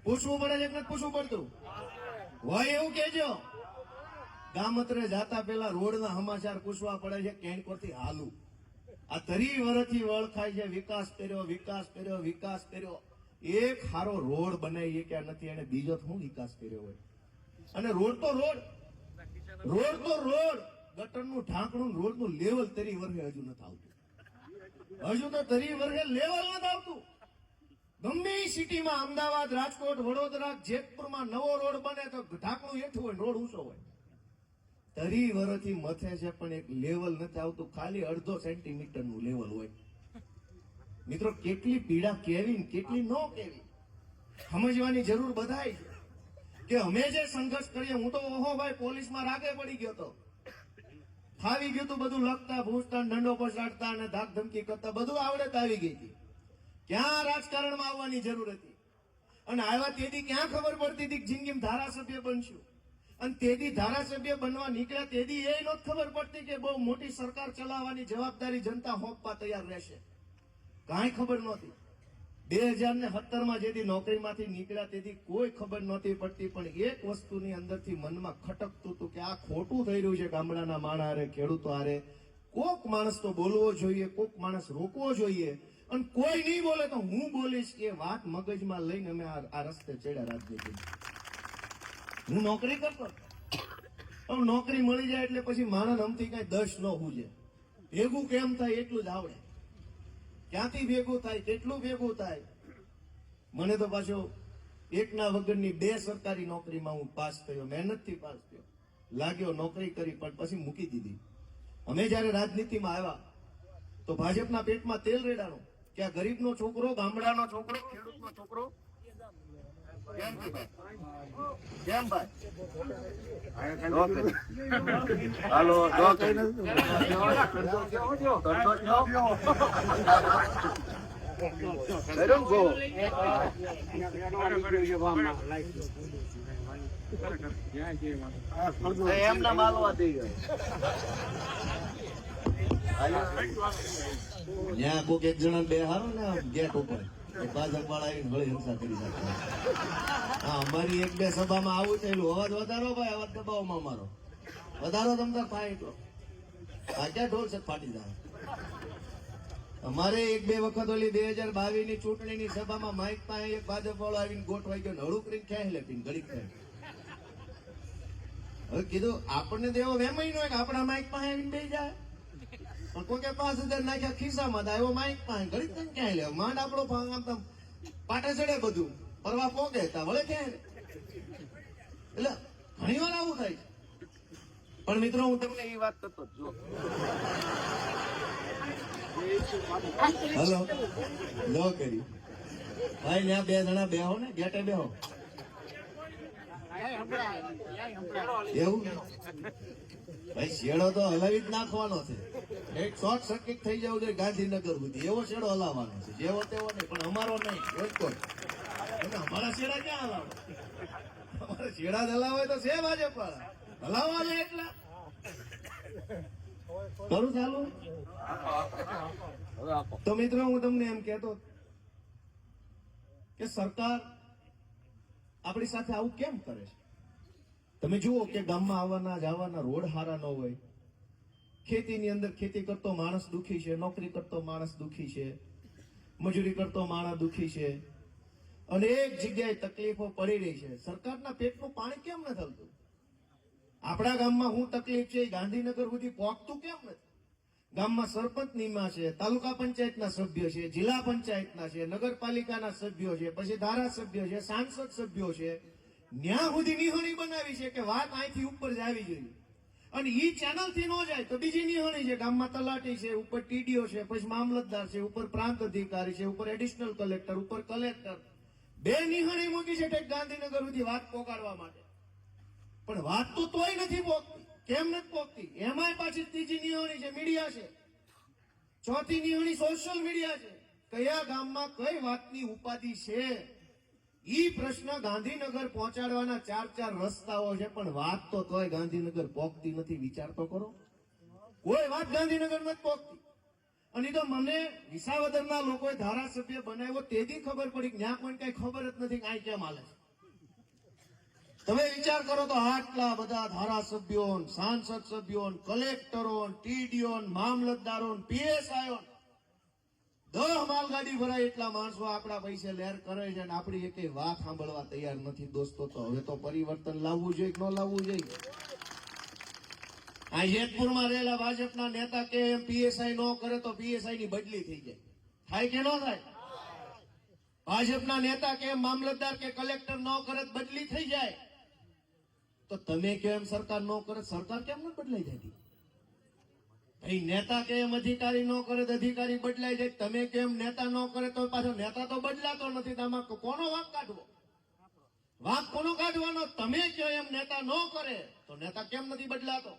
પૂછવું પડે છે કે નથી પૂછવું પડતું? હોય એવું કેજો. ગામત્રે જાતા પેલા રોડના સમાચાર પૂછવા પડે છે કેણકોરથી હાલું. આ 30 વર્ષથી વળખાય છે વિકાસ કર્યો, વિકાસ કર્યો, વિકાસ કર્યો. એક હારો રોડ બનાવી કે નથી, એને બીજો શું વિકાસ કર્યો હોય? અને રોડ તો રોડ, રોડ તો રોડ, ગટરનું ઢાંકણું, રોડનું લેવલ 30 વર્ષે હજુ નથી આવતું. હજુ તો 30 વર્ષે લેવલ નથી આવતું. ગમે એ સિટીમાં અમદાવાદ, રાજકોટ, વડોદરા, જેતપુરમાં નવો રોડ બને તો ઢાંકણું હેઠું હોય, રોડ ઊંચો હોય. 30 વર્ષથી મથે છે પણ એક લેવલ નથી આવતું, ખાલી 1/2 સેન્ટીમીટરનું લેવલ હોય. મિત્રો કેટલી પીડા કેવી ને કેટલી ન કેવી સમજવાની જરૂર બધાય છે કે અમે જે સંઘર્ષ કરીએ. હું તો ઓહો ભાઈ પોલીસમાં રાગે પડી ગયો તો, ફાવી ગયું તું બધું, લખતા ભૂંસતા દંડો પછાડતા અને ધાક ધમકી કરતા બધું આવડત આવી ગઈ હતી. ક્યાં રાજકારણમાં આવવાની જરૂર હતી? અને આવ્યા તેથી ક્યાં ખબર પડતી હતી કે જિંદગીમાં ધારાસભ્ય બનશું? અને તેથી ધારાસભ્ય બનવા નીકળ્યા તેથી એ નહોતી ખબર પડતી કે બહુ મોટી સરકાર ચલાવવાની જવાબદારી જનતા હોપવા તૈયાર રહેશે. કાંઈ ખબર નહોતી. 2017માં જેથી નોકરીમાંથી નીકળ્યા તેથી કોઈ ખબર નહોતી પડતી, પણ એક વસ્તુની અંદરથી મનમાં ખટકતું હતું કે આ ખોટું થઈ રહ્યું છે. ગામડાના માણસ હારે, ખેડૂતો હારે કોક માણસ તો બોલવો જોઈએ, કોક માણસ રોકવો જોઈએ. અને કોઈ નહીં બોલે તો હું બોલીશ એ વાત મગજમાં લઈને અમે આ રસ્તે ચડ્યા રાજનીતિ. હું નોકરી કરતો, પણ નોકરી મળી જાય એટલે પછી માણસ અમથી કઈ 10 ન હુજે. ભેગું કેમ થાય એટલું જ આવડે. ક્યાંથી ભેગું થાય, કેટલું ભેગું થાય. મને તો પાછો એકના વગરની 2 સરકારી નોકરીમાં હું પાસ થયો, મહેનતથી પાસ થયો, લાગ્યો, નોકરી કરી, પણ પછી મૂકી દીધી. અમે જયારે રાજનીતિમાં આવ્યા તો ભાજપના પેટમાં તેલ રેડાણું કે આ ગરીબનો છોકરો, ગામડાનો છોકરો, ખેડૂતનો છોકરો કેમ ભાઈ? હાલો એમના માલવા દઈ ગયો. ત્યાં કોઈક એક જણા બે હારો ને ગેટ ઉપર ભાજપ વાળા આવીને ભલે હિંસા કરી નાખે. હા, અમારી 1-2 સભામાં આવું થયેલું. અવાજ વધારો ભાઈ, અવાજ દબાવમાં મારો વધારો તમતાર થાય એટલો. આ ક્યાં ઢોલ છે ફાટી જાય. અમારે 1-2 વખત ઓલી 2022 ની ચૂંટણીની સભામાં માઇક પાસે એક ભાજપ વાળો આવીને ગોઠવાઈ ગયો, નડું કરીને ક્યાંય લેપીને ઘડીક થાય. હવે કીધું આપણને તો એવો વેમય ન હોય કે આપણા માઇક પાસે આવીને બેસી જાય. પણ કોઈ 5,000 નાખ્યા ખિસ્સામાં, આવ્યો માઇક પાસે ઘડીક કરીને ક્યાંય લે. માંડ આપણો પાટે ચડે બધું, પરવા પોગે વળે ક્યાંય. એટલે ઘણી વાર આવું થાય. પણ મિત્રો હું તમને એ વાત કરતો જો, હલો લો કરી ભાઈ, ત્યાં 2 જણા બેહો ને, ગેટે બેહો. એવું ભાઈ શેડો તો હલાવી જ નાખવાનો છે. એક શોર્ટ સર્કિટ થઈ જવું જોઈએ ગાંધીનગર સુધી, એવો શેડો હલાવવાનો છે. જેવો તેવો નહીં, પણ અમારો નહીં. અમારા શેડા ક્યાં હલાવો? અમારા શેડા જ હલાવે તો છે ભાજપ વાળા હલાવવાના. એટલા કરું ચાલુ. તો મિત્રો હું તમને એમ કહેતો કે સરકાર આપણી સાથે આવું કેમ કરે છે? તમે જુઓ કે ગામમાં આવવાના જવાના રોડ હારા ન હોય, ખેતીની અંદર ખેતી કરતો માણસ દુખી છે, નોકરી કરતો માણસ દુખી છે, મજૂરી કરતો માણસ દુખી છે, અનેક જગ્યાએ તકલીફો પડી રહી છે. સરકારના પેટનું પાણી કેમ નથી થતું? આપણા ગામમાં શું તકલીફ છે ગાંધીનગર સુધી પહોંચતું કેમ નથી? ગામમાં સરપંચ નિમા છે, તાલુકા પંચાયતના સભ્યો છે, જિલ્લા પંચાયતના છે, નગરપાલિકાના સભ્યો છે, પછી ધારાસભ્યો છે, સાંસદ સભ્યો છે. ન્યા સુધી નિહણી બનાવી છે કે વાત અહીંથી ઉપર જ આવી જોઈએ. અને ઈ ચેનલ થી ન જાય તો બીજી નિહણી છે. ગામમાં તલાટી છે, ઉપર ટીડીઓ છે, પછી મામલતદાર છે, ઉપર પ્રાંત અધિકારી છે, ઉપર એડિશનલ કલેક્ટર, ઉપર કલેક્ટર. 2 નિહણી મૂકી છે ટેક ગાંધીનગર સુધી વાત પહોંચાડવા માટે. પણ વાત તો તોય નથી પહોંચતી. કેમ નથી પહોંચતી? એમાંય પાછી ત્રીજી નિહણી છે મીડિયા છે, ચોથી નિહણી સોશિયલ મીડિયા છે. કયા ગામમાં કઈ વાતની ઉપાધિ છે ઈ પ્રશ્ન ગાંધીનગર પહોંચાડવાના 4 રસ્તાઓ છે, પણ વાત તો તોય ગાંધીનગર પહોંચતી નથી. વિચાર તો કરો, કોઈ વાત ગાંધીનગર નથી પહોંચતી. અને તો મને વિસાવદરના લોકોએ ધારાસભ્ય બનાવ્યો તેથી ખબર પડી કે ત્યાં કોઈ કઈ ખબર જ નથી કે આ કેમ હાલે છે. તમે વિચાર કરો તો આટલા બધા ધારાસભ્યો, સાંસદ સભ્યો, કલેક્ટરો, ટીડીઓ, મામલતદારો, પીએસઆઈઓ, 10 માલગાડી ભરાય એટલા માણસો આપણા પૈસે લહેર કરે છે અને આપણી એક વાત સાંભળવા તૈયાર નથી. દોસ્તો, તો હવે તો પરિવર્તન લાવવું જોઈએ કે ન લાવવું જોઈએ? આ જેતપુરમાં રહેલા ભાજપના નેતા કે એમ પીએસઆઈ ન કરે તો પીએસઆઈ ની બદલી થઈ જાય. થાય કે ન થાય? ભાજપના નેતા કે મામલતદાર કે કલેક્ટર ન કરે તો બદલી થઈ જાય, તો તમે કેમ સરકાર ન કરે, સરકાર કેમ ન બદલાઈ જતી? અહીં નેતા કેમ અધિકારી ન કરે તો અધિકારી બદલાઈ જાય, તમે કેમ નેતા ન કરે તો પાછો નેતા તો બદલાતો નથી. તો આમાં કોનો વાંક કાઢવો? વાંક કોનો કાઢવાનો? તમે કહો એમ નેતા ન કરે તો નેતા કેમ નથી બદલાતો?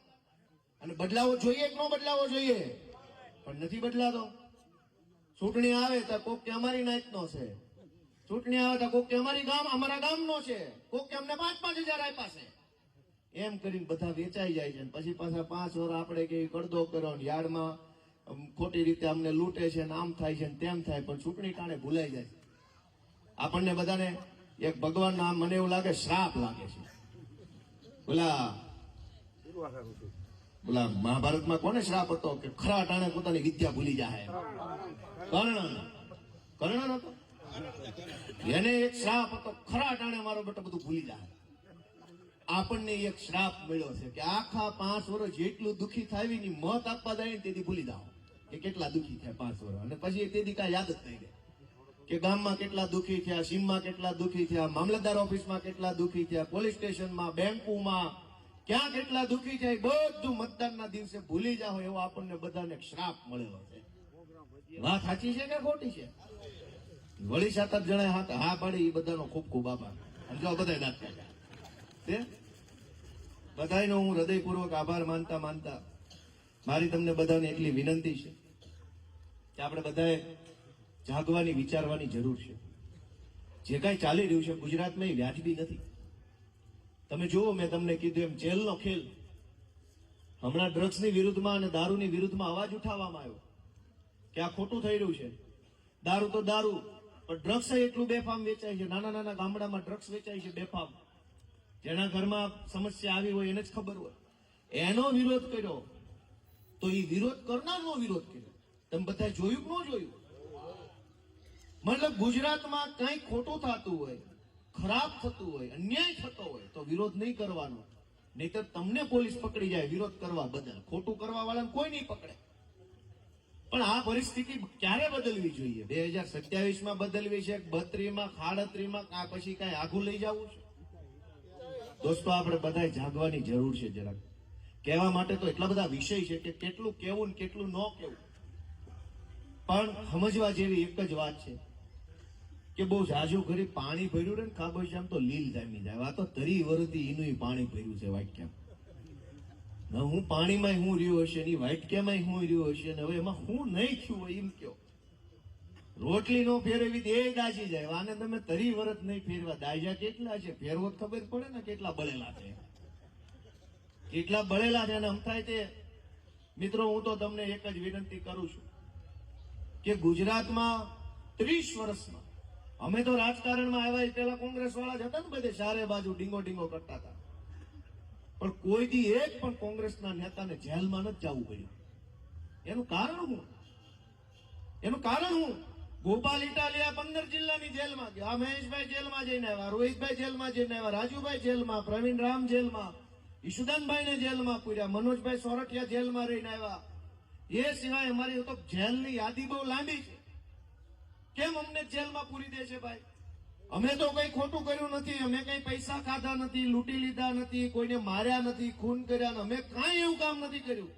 અને બદલાવો જોઈએ કે ન બદલાવો જોઈએ? પણ નથી બદલાતો. ચૂંટણી આવે તો કોક કે અમારી નાતનો છે, ચૂંટણી આવે તો કોક કે અમારા ગામનો છે, કોક કે અમને 5-5 હજાર આપ્યા છે, એમ કરીને બધા વેચાઈ જાય છે. પછી પાછા 5 વર્ષ આપણે કે કડદો કર્યો, યાર્ડમાં ખોટી રીતે અમને લૂંટે છે, આમ થાય છે તેમ થાય, પણ ચૂંટણી ટાણે ભૂલાઈ જાય. આપણને બધાને એક ભગવાનનો આમ મને એવું લાગે શ્રાપ લાગે છે. બોલા મહાભારતમાં કોને શ્રાપ હતો કે ખરા ટાણે પોતાની વિદ્યા ભૂલી જાય? કર્ણ હતો, એને એક શ્રાપ હતો, ખરા ટાણે મારો બેટો બધું ભૂલી જાય. આપણને એક શ્રાપ મળ્યો છે કે આખા 5 વર્ષ જેટલું દુઃખી થાય ની મત આપવા જાય ને તેથી ભૂલી જાઓ કે કેટલા દુઃખી થયા 5 વર્ષ, અને પછી તેથી કાંઈ યાદ જ નહીં રહે કે ગામમાં કેટલા દુઃખી થયા, સીમમાં કેટલા દુઃખી થયા, મામલતદાર ઓફિસમાં કેટલા દુઃખી થયા, પોલીસ સ્ટેશનમાં, બેંકોમાં ક્યાં કેટલા દુઃખી થયા, બધું મતદાનના દિવસે ભૂલી જાઓ. એવો આપણને બધાને શ્રાપ મળેલો છે. વાત સાચી છે કે ખોટી છે? વળી 7-8 જણા હા પાડી, એ બધાનો ખૂબ ખૂબ આભાર. જો બધા નાખ્યા તે બધાનો હું હૃદયપૂર્વક આભાર માનતા મારી તમને બધાને એટલી વિનંતી છે કે આપણે બધાએ જાગવાની, વિચારવાની જરૂર છે. જે કાંઈ ચાલી રહ્યું છે ગુજરાતમાં એ વ્યાજબી નથી. તમે જુઓ, મેં તમને કીધું એમ જેલનો ખેલ. હમણાં ડ્રગ્સની વિરુદ્ધમાં અને દારૂની વિરુદ્ધમાં અવાજ ઉઠાવવામાં આવ્યો કે આ ખોટું થઈ રહ્યું છે. દારૂ તો દારૂ, પણ ડ્રગ્સ એટલું બેફામ વેચાય છે. નાના નાના ગામડામાં ડ્રગ્સ વેચાય છે બેફામ. જેના ઘરમાં સમસ્યા આવી હોય એને જ ખબર હોય. એનો વિરોધ કર્યો તો એ વિરોધ કરનારનો વિરોધ કર્યો. તમે બધા જોયું કે ન જોયું? મતલબ ગુજરાતમાં કંઈ ખોટું થતું હોય, ખરાબ થતું હોય, અન્યાય થતો હોય તો વિરોધ નહીં કરવાનો, નહીતર તમને પોલીસ પકડી જાય વિરોધ કરવા બદલ. ખોટું કરવા વાળાને કોઈ નહીં પકડે. પણ આ પરિસ્થિતિ ક્યારે બદલવી જોઈએ? 2027માં બદલવી છે, 32માં, 38માં, આ પછી કઈ આઘું લઈ જવું છે? દોસ્તો, આપણે બધાએ જાગવાની જરૂર છે. જરાક કહેવા માટે તો એટલા બધા વિષય છે કે કેટલું કેવું ને કેટલું ન કેવું, પણ સમજવા જેવી એક જ વાત છે કે બહુ જાજુ ઘડી પાણી ભર્યું રહે ને ખાબોચિયામ તો લીલ જામી જાય. આ તો 30 વર્ષથી એનું પાણી ભર્યું છે વાટક્યામ. હું પાણીમાં હું રહ્યો હશે, એની વાટક્યામાં હું રહ્યો હશે, અને હવે એમાં હું નહીં થયું હોય એમ કયો. રોટલી નો ફેરવી એ દાજી જાય. આને તમે 30 વર્ષ નહીં ફેરવા, દાજા કેટલા છે ફેરવો ખબર પડે ને કેટલા બળેલા છે, કેટલા બળેલા છે. અને અમથાય તે મિત્રો, હું તો તમને એક જ વિનંતી કરું છું કે ગુજરાતમાં 30 વર્ષમાં અમે તો રાજકારણમાં આવ્યા પેલા કોંગ્રેસ વાળા જ હતા ને, બધે ચારે બાજુ ડીંગો કરતા હતા, પણ કોઈ દી એક પણ કોંગ્રેસના નેતાને જેલમાં નથી જવું પડ્યું. એનું કારણ શું? એનું કારણ શું? ગોપાલ ઇટાલિયા 15 જિલ્લાની જેલમાં ગયા, મહેશભાઈ જેલમાં જઈને આવ્યા, રોહિતભાઈ જેલમાં જઈને આવ્યા, રાજુભાઈ જેલમાં, પ્રવીણ રામ જેલમાં, ઈશુદાનભાઈને જેલમાં પૂર્યા, મનોજભાઈ સોરઠિયા જેલમાં રહીને આવ્યા. એ સિવાય અમારી તો જેલની યાદી બહુ લાંબી છે. કેમ અમને જેલમાં પૂરી દે છે ભાઈ? અમે તો કઈ ખોટું કર્યું નથી, અમે કઈ પૈસા ખાધા નથી, લૂંટી લીધા નથી, કોઈને માર્યા નથી, ખૂન કર્યા, અમે કાંઈ એવું કામ નથી કર્યું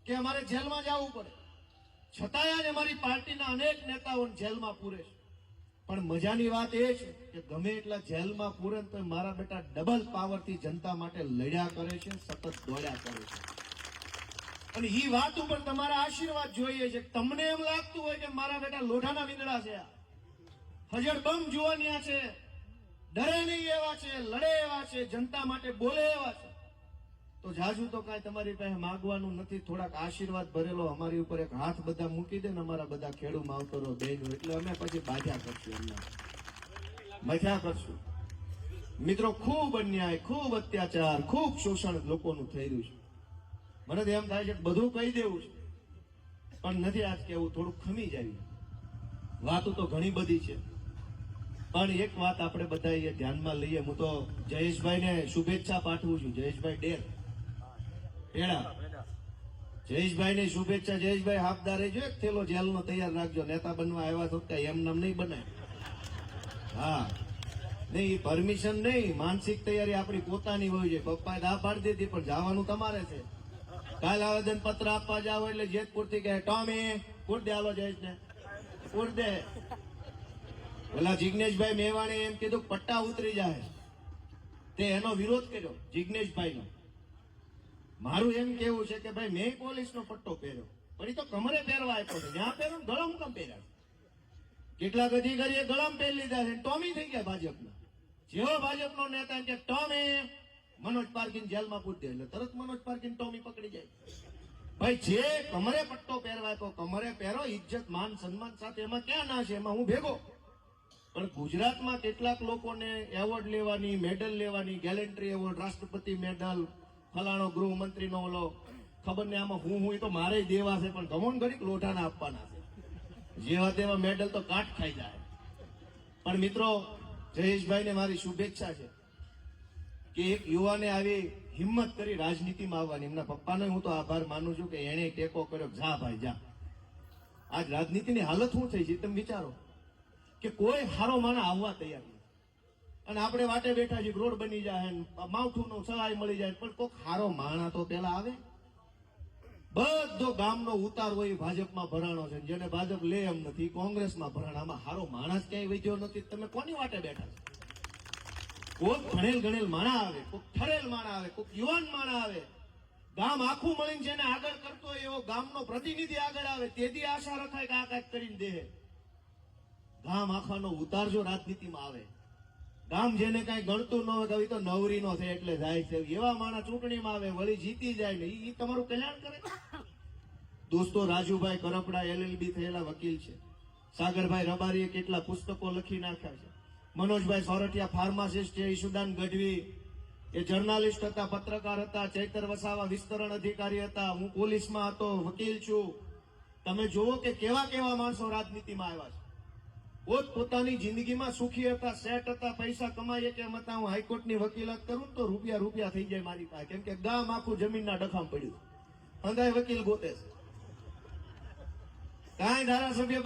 કે અમારે જેલમાં જવું પડે. છતાંય અમારી પાર્ટીના અનેક નેતાઓને જેલમાં પૂરે છે. પણ મજાની વાત એ છે કે ગમે એટલા જેલમાં પૂરે તો મારા બેટા ડબલ પાવરથી જનતા માટે લડ્યા કરે છે, સતત દોડ્યા કરે છે. અને એ વાત ઉપર તમારા આશીર્વાદ જોઈએ છે. તમને એમ લાગતું હોય કે મારા બેટા લોઢાના વીંદડા છે, હજડબમ જુવાનિયા છે, ડરે નહીં એવા છે, લડે એવા છે, જનતા માટે બોલે એવા છે, તો જાજુ તો કાંઈ તમારી પાસે માગવાનું નથી. થોડાક આશીર્વાદ ભરેલો અમારી ઉપર એક હાથ બધા મૂકી દે ને અમારા બધા ખેડૂત માવતરો બહેનો, એટલે અમે પછી બાધા કરશું, એમને મજા કરશું. મિત્રો, ખૂબ અન્યાય, ખૂબ અત્યાચાર, ખૂબ શોષણ લોકોનું થઈ રહ્યું છે. મને તો એમ થાય છે કે બધું કહી દેવું છે, પણ નથી આજ કેવું, થોડુંક ખમી જાય. વાતો તો ઘણી બધી છે, પણ એક વાત આપણે બધા ધ્યાનમાં લઈએ. હું તો જયેશભાઈને શુભેચ્છા પાઠવું છું. જયેશભાઈ ડેર પેડા, જયેશભાઈને શુભેચ્છા. જયેશભાઈ હાફદારે જો એક થેલો જેલનો તૈયાર રાખજો. નેતા બનવા આવ્યા તો એમ નામ નહીં બનાય. હા નહીં, પરમિશન નહીં, માનસિક તૈયારી આપણી પોતાની હોય છે. પપ્પાએ ના પાડી દીધી પણ જવાનું તમારે છે. કાલ આવેદન પત્ર આપવા જાવ એટલે જેતપુર થી કહે ટોમી કુટ દે, આલો જઈશ ને કુટ દે. પેલા જિગ્નેશભાઈ મેવાણી એમ કીધું પટ્ટા ઉતરી જાય, તે એનો વિરોધ કર્યો જિગ્નેશભાઈનો. મારું એમ કેવું છે કે ભાઈ મેં પોલીસનો પટ્ટો પહેર્યો પણ એ તો કમરે પહેરવા આપ્યો છે, જ્યાં પહેરો ગળમ કમ પહેર્યા. કેટલાક અધિકારીએ ગળમ પહેરી લીધા છે, ટોમી થઈ ગયા ભાજપના. જેવો ભાજપનો નેતા એમ કે ટોમી મનોજ પાર્કિંગ જેલમાં પૂરી દે એટલે તરત મનોજ પાર્કિંગ ટોમી પકડી જાય. ભાઈ જે કમરે પટ્ટો પહેરવા આપ્યો કમરે પહેરો, ઇજ્જત માન સન્માન સાથે, એમાં ક્યાં ના છે, એમાં હું ભેગો. પણ ગુજરાતમાં કેટલાક લોકોને એવોર્ડ લેવાની, મેડલ લેવાની, ગેલેન્ટ્રી એવોર્ડ, રાષ્ટ્રપતિ મેડલ, ફલાણો ગૃહમંત્રીનો ઓલો ખબર ને આમાં હું એ તો મારે દેવા છે પણ ગમોન ઘડીક લોઢાના આપવાના છે. જેવા તેવા મેડલ તો કાટ ખાઈ જાય. પણ મિત્રો, જયેશભાઈને મારી શુભેચ્છા છે કે એક યુવાને આવી હિંમત કરી રાજનીતિમાં આવવાની. એમના પપ્પાનો હું તો આભાર માનું છું કે એને ટેકો કર્યો. જા ભાઈ જા. આજ રાજનીતિની હાલત શું થઈ છે તમે વિચારો કે કોઈ હારો માણસ આવવા તૈયાર નથી. અને આપણે વાટે બેઠા છીએ, રોડ બની જાય, માવઠુંનો સહાય મળી જાય, પણ કોઈક હારો માણસ તો પેલા આવે. બધો ગામનો ઉતાર હોય ભાજપમાં ભરાણો છે, જેને ભાજપ લે એમ નથી, કોંગ્રેસમાં ભરાણામાં હારો માણસ ક્યાંય વધ્યો નથી. તમે કોની વાટે બેઠા છો? કોઈક ભણેલ ગણેલ માણા આવે, કોઈક ઠરેલ માણા આવે, કોઈક યુવાન માણા આવે. ગામ આખું મળીને જેને આગળ કરતો હોય એવો ગામનો પ્રતિનિધિ આગળ આવે, તેથી આશા રખાય કે આ કાંઈક કરીને દે. ગામ આખાનો ઉતાર જો રાજનીતિમાં આવે, ગામ જેને કઈ ગણતું ન હોય તો નવરીનો છે એટલે જાય છે, એવા માણસ ચૂંટણીમાં આવે વળી જીતી જાય ને એ તમારું કલ્યાણ કરે. દોસ્તો, રાજુભાઈ કરપડા LLB થયેલા વકીલ છે. સાગરભાઈ રબારીએ કેટલા પુસ્તકો લખી નાખ્યા છે. મનોજભાઈ સોરઠિયા ફાર્માસિસ્ટ છે. ઈશુદાન ગઢવી એ જર્નાલિસ્ટ હતા, પત્રકાર હતા. ચૈતર વસાવા વિસ્તરણ અધિકારી હતા. હું પોલીસમાં હતો, વકીલ છું. તમે જુઓ કે કેવા કેવા માણસો રાજનીતિમાં આવ્યા છે. પોત પોતાની જિંદગીમાં સુખી હતા, સેટ હતા, પૈસા કમાઈએ કેમ હતા. હું હાઈકોર્ટની વકીલાત કરું તો રૂપિયા થઈ જાય મારી પાસે, કેમ કે ગામ આખું જમીનના ડખામ પડ્યું. અંધાય વકીલ ગોતે છે. કાંઈ ધારાસભ્ય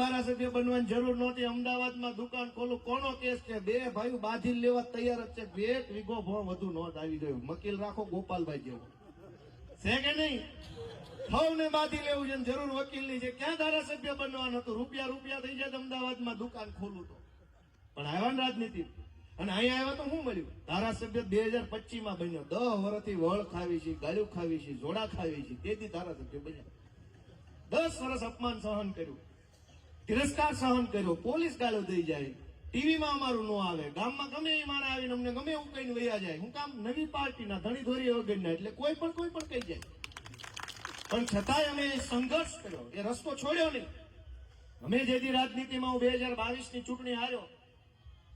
બનવાની જરૂર નહોતી. અમદાવાદમાં દુકાન ખોલું, કોનો કેસ છે? બે ભાઈઓ બાંધી લેવા તૈયાર જ છે. 1 વીઘો ભણ વધુ નોંધ આવી ગયું. વકીલ રાખો ગોપાલભાઈ જેવો છે કે નહીં? સૌને બાંધી લેવું છે, જરૂર વકીલની છે. ક્યાં ધારાસભ્ય બનવાનું હતું? રૂપિયા થઈ જાય અમદાવાદમાં દુકાન ખોલું તો. પણ આવ્યા ને રાજનીતિ, અને અહીંયા આવ્યા તો શું મળ્યું? ધારાસભ્ય 2025માં બન્યો. 10 વર્ષથી વળ ખાવી છે, ગાળ્યું ખાવી છે, જોડા ખાવી છે, તેથી ધારાસભ્ય બન્યા. 10 વર્ષ અપમાન સહન કર્યું, તિરસ્કાર સહન કર્યો, પોલીસ ગાળો દઈ જાય, ટીવીમાં અમારું નો આવે, ગામમાં ગમે એ માણસ આવીને અમને ગમે એવું કહીને વયા જાય. હું કામ નવી પાર્ટીના ધણી ધોરી વગરના, એટલે કોઈ પણ કહી જાય. પણ છતાંય અમે સંઘર્ષ કર્યો, એ રસ્તો છોડ્યો નહીં. અમે જેથી રાજનીતિમાં હું 2022ની ચૂંટણી હાર્યો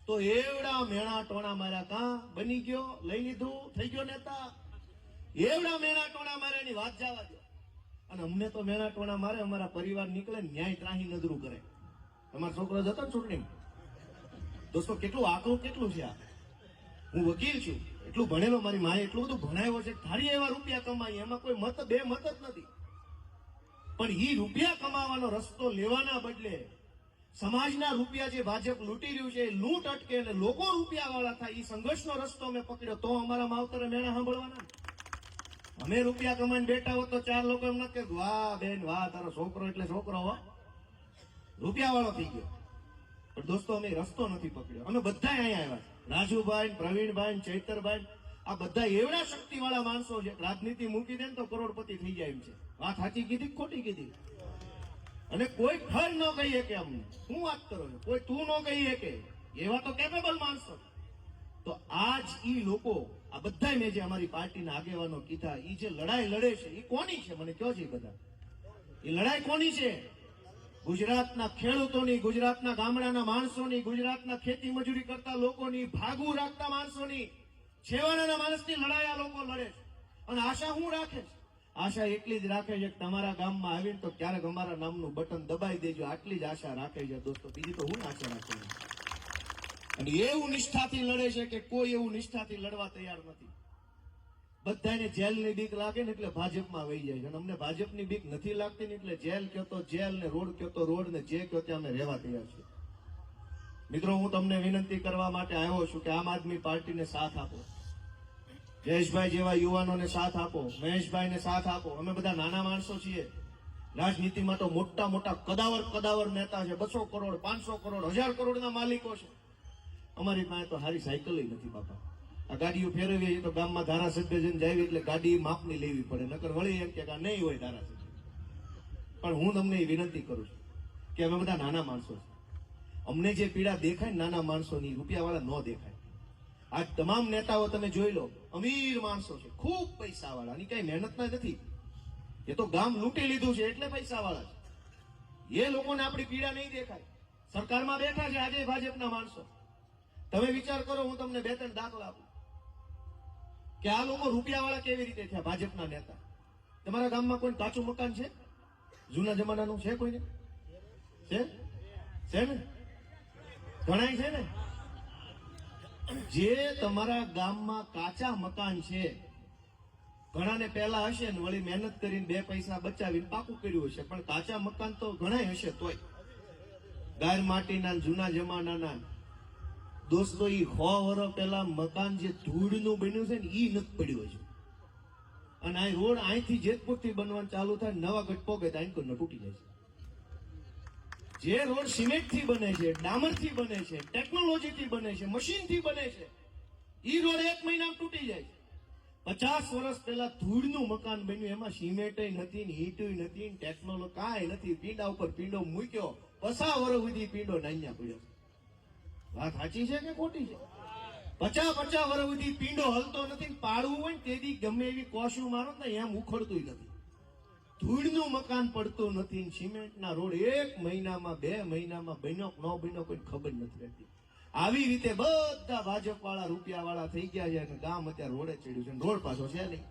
તો એવડા મેણા ટોણા માર્યા. કાં બની ગયો, લઈ લીધું, થઈ ગયો નેતા. એવડા મેણા ટોણા માર્યાની વાત જવા દો. અને અમને તો મેણા ટોણા મારે, અમારા પરિવાર નીકળે ન્યાય ત્રાહી નજરું કરે. તમારો છોકરો જતો ને ચૂંટણી. દોસ્તો, કેટલું આકરું કેટલું છે આ. હું વકીલ છું, એટલું ભણેલો, મારી માએ એટલું બધું ભણાવ્યો છે, ધારી એવા રૂપિયા કમાઈ, એમાં કોઈ બે મત જ નથી. પણ ઈ રૂપિયા કમાવાનો રસ્તો લેવાના બદલે સમાજના રૂપિયા જે ભાજપ લૂંટી રહ્યું છે, એ લૂંટ અટકે અને લોકો રૂપિયા વાળા થાય, ઈ સંઘર્ષનો રસ્તો અમે પકડ્યો. તો અમારા માવતરે મેણા સાંભળવાના. અમે રૂપિયા કમાઈને બેઠા હોત તો 4 લોકો એમ ન કે વાહ બેન વાહ, તારો છોકરો એટલે છોકરો હો, રૂપિયા વાળો થઈ ગયો. પણ દોસ્તો, અમે રસ્તો નથી પકડ્યો. અમે બધા અહીંયા આવ્યા છે. રાજુભાઈ, પ્રવીણભાઈ, ચૈતરભાઈ, આ બધા એવડા શક્તિ વાળા માણસો છે. રાજનીતિ મૂકી દે ને તો કરોડપતિ થઈ જાય એમ છે. વાત સાચી કીધી ખોટી કીધી? અને કોઈ ફર ન કહી શકે અમને. શું વાત કરો છો? કોઈ તું ન કહી શકે, એવા તો કેપેબલ માણસો. તો આજ ઈ લોકો, આ બધા મેં જે અમારી પાર્ટીના આગેવાનો કીધા, ઈ જે લડાઈ લડે છે એ કોની છે? મને કહો છે બધા. એ લડાઈ કોની છે? ગુજરાતના ખેડૂતોની, ગુજરાતના ગામડાના માણસોની, ગુજરાતના ખેતી મજૂરી કરતા લોકોની, ભાગવું રાખતા માણસોની, છેવાડાના માણસની લડાઈ આ લોકો લડે છે. અને આશા શું રાખે છે? આશા એટલી જ રાખે છે કે તમારા ગામમાં આવીને તો ક્યારેક અમારા નામનું બટન દબાઈ દેજો, આટલી જ આશા રાખે છે દોસ્તો. બીજી તો હું આશા રાખું. અને એવું નિષ્ઠાથી લડે છે કે કોઈ એવું નિષ્ઠાથી લડવા તૈયાર નથી. બધાને જેલની બીક લાગે ને એટલે ભાજપમાં વહી જાય છે. અને અમને ભાજપની બીક નથી લાગતી ને એટલે જેલ કયો તો જેલ ને રોડ કયો તો રોડ ને જે કયો ત્યાં અમે રહેવા તૈયાર છીએ. મિત્રો, હું તમને વિનંતી કરવા માટે આવ્યો છું કે આમ આદમી પાર્ટીને સાથ આપો, જયેશભાઈ જેવા યુવાનોને સાથ આપો, મહેશભાઈને સાથ આપો. અમે બધા નાના માણસો છીએ. રાજનીતિમાં તો મોટા મોટા કદાવર નેતા છે, 200 કરોડ 500 કરોડ 1000 કરોડના માલિકો છે. અમારી પાસે તો સારી સાયકલ નથી બાપા. આ ગાડીઓ ફેરવીએ તો ગામમાં ધારાસભ્ય જઈને જાય એટલે ગાડી માપની લેવી પડે, નકર વળી એમ કે આ નહીં હોય ધારાસભ્ય. પણ હું તમને એ વિનંતી કરું છું કે અમે બધા નાના માણસો છે. અમને જે પીડા દેખાય નાના માણસોની, રૂપિયાવાળા ન દેખાય. આ તમામ નેતાઓ તમે જોઈ લો, અમીર માણસો છે, ખૂબ પૈસાવાળા. આની કઈ મહેનત નથી. એ તો ગામ લૂંટી લીધું છે એટલે પૈસાવાળા છે. એ લોકોને આપણી પીડા નહીં દેખાય. સરકારમાં બેઠા છે આજે ભાજપના માણસો. તમે વિચાર કરો, હું તમને 2-3 દાખલા આપું કે આ લોકો રૂપિયાવાળા કેવી રીતે થયા. ભાજપના નેતા, તમારા ગામમાં કોઈ કાચું મકાન છે જૂના જમાનાનું? છે કોઈને? છે ને? ઘણાય છે ને. જે તમારા ગામમાં કાચા મકાન છે, ઘણાને પહેલા હશે ને વળી મહેનત કરીને 2 પૈસા બચાવીને પાકું કર્યું હશે, પણ કાચા મકાન તો ઘણાય હશે. તોય ગાય માટીના જૂના જમાનાના દોસ્તો, ઈ 100 વર્ષ પહેલા મકાન જે ધૂળનું બન્યું છે ને ઈ નથી પડ્યું હજુ. અને આ રોડ અહીંથી જેતપુરથી બનવાનું ચાલુ થાય, નવાગઢ પોગે તો અહીં તૂટી જાય છે. જે રોડ સિમેન્ટથી બને છે, ડામરથી બને છે, ટેકનોલોજીથી બને છે, મશીનથી બને છે, ઈ રોડ 1 મહિનામાં તૂટી જાય છે. 50 વર્ષ પહેલા ધૂળનું મકાન બન્યું, એમાં સિમેન્ટ નથી ને ઈંટ નથી ને ટેકનોલોજી કાંઈ નથી. પીંડા ઉપર પીંડો મૂક્યો, 50 વર્ષ સુધી પીંડો નાન્યા પડ્યો. વાત સાચી છે કે ખોટી છે? 50 વર્ષ સુધી પીંડો હલતો નથી. પાડવું હોય ને તેથી ગમે એવી કોશું મારો ને એમ ઉખડતું નથી. ધૂળનું મકાન પડતું નથી. સિમેન્ટના રોડ 1 મહિનામાં 2 મહિનામાં બન્યો ન બન્યો કોઈ ખબર નથી રહેતી. આવી રીતે બધા ભાજપ વાળા રૂપિયા વાળા થઈ ગયા છે અને ગામ અત્યારે રોડે ચડ્યું છે. રોડ પાછો છે નહીં.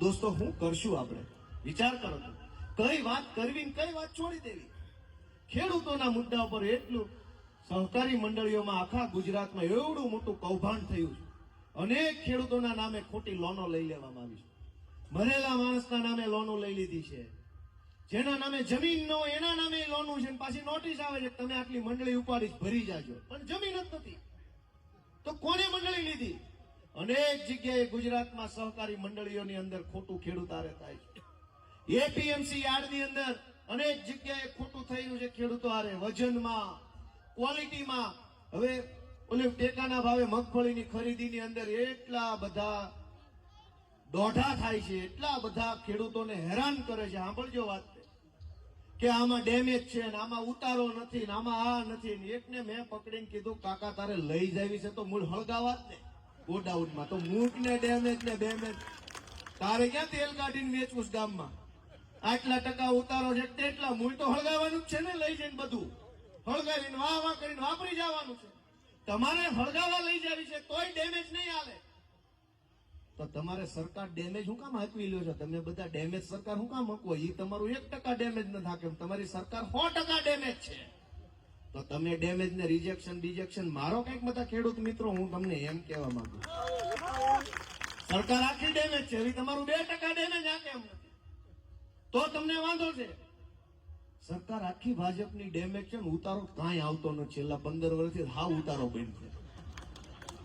દોસ્તો, શું કરશું આપણે? વિચાર કરો તો. કઈ વાત કરવી ને કઈ વાત છોડી દેવી. ખેડૂતોના મુદ્દા ઉપર એટલું સહકારી મંડળીઓમાં આખા ગુજરાતમાં એવડું મોટું કૌભાંડ થયું છે. અનેક ખેડૂતોના નામે ખોટી લોનો લઈ લેવામાં આવી છે. મરેલા માણસના નામે લોનો લઈ લીધી છે. જેના નામે જમીન ન હોય એના નામે લોનું છે. પાછી નોટિસ આવે છે તમે આટલી મંડળી ઉપાડી ભરી જાજો, પણ જમીન જ નથી. તો કોને મંડળી લીધી? અનેક જગ્યાએ ગુજરાતમાં સહકારી મંડળીઓની અંદર ખોટું ખેડૂત આરે થાય છે. એપીએમસી યાર્ડની અંદર અનેક જગ્યાએ ખોટું થયું છે. ખેડૂતો આરે વજનમાં, ક્વોલિટીમાં. હવે ઓલી ટેકાના ભાવે મગફળીની ખરીદીની અંદર એટલા બધા દોઢા થાય છે, એટલા બધા ખેડૂતોને હેરાન કરે છે. સાંભળજો વાત કે આમાં ડેમેજ છે ને આમાં ઉતારો નથી ને આમાં આ નથી ને. એકને મેં પકડીને કીધું, કાકા તારે લઈ જાવી છે તો મૂળ હળગાવા જ ને ગોડાઉનમાં. તો મૂક ને ડેમેજ ને બેમેજ તારે ક્યાં તેલ કાઢીને વેચવું છે ગામમાં? આટલા ટકા ઉતારો છે તેટલા મૂળ તો હળગાવાનું જ છે ને. લઈ જઈને બધું હળગાવીને વાહ કરીને વાપરી જવાનું છે. તમારે હળગાવા લઈ જાવી છે તોય ડેમેજ નહીં આવે. તો તમારે સરકાર ડેમેજ શું કામ આપી લ્યો છો? તમે બધા ડેમેજ સરકાર શું કામ મૂકવો? એ તમારું 1% ડેમેજ ન થાય. તમારી સરકાર 100% ડેમેજ છે. તો તમે ડેમેજ ને રિજેક્શન મારો કઈક બધા ખેડૂત મિત્રો, હું તમને એમ કહેવા માંગુ. સરકાર આખી ડેમેજ છે, હવે તમારું 2% ડેમેજ આ કેમ નથી? તો તમને વાંધો છે. સરકાર આખી ભાજપની ડેમેજ છે ને ઉતારો કાંઈ આવતો નથી. છેલ્લા 15 વર્ષથી હાવ ઉતારો બંધ છે.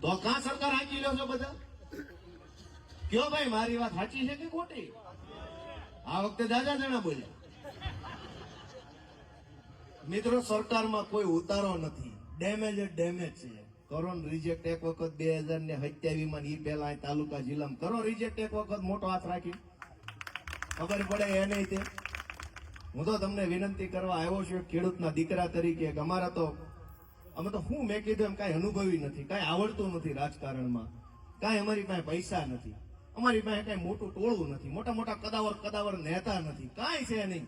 તો કાં સરકાર આંકી લ્યો છો બધા? કયો ભાઈ, મારી વાત સાચી છે કે ખોટી? આ વખતે દાદા જણા બોલ્યા. મિત્રો, સરકારમાં કોઈ ઉતારો નથી. ડેમેજ જ ડેમેજ છે. કરો ને રિજેક્ટ એક વખત 2027 માં ઈ પહેલા તાલુકા જિલ્લામાં કરો રિજેક્ટ એક વખત મોટો હાથ રાખી, ખબર પડે એ નહીં તે. હું તો તમને વિનંતી કરવા આવ્યો છું ખેડૂતના દીકરા તરીકે. અમારા તો અમે તો હું મેં કીધું એમ કાંઈ અનુભવી નથી, કાંઈ આવડતું નથી રાજકારણમાં, કાંઈ અમારી પાસે પૈસા નથી, અમારી પાસે કાંઈ મોટું ટોળું નથી, મોટા મોટા કદાવર નેતા નથી, કાંઈ છે નહીં.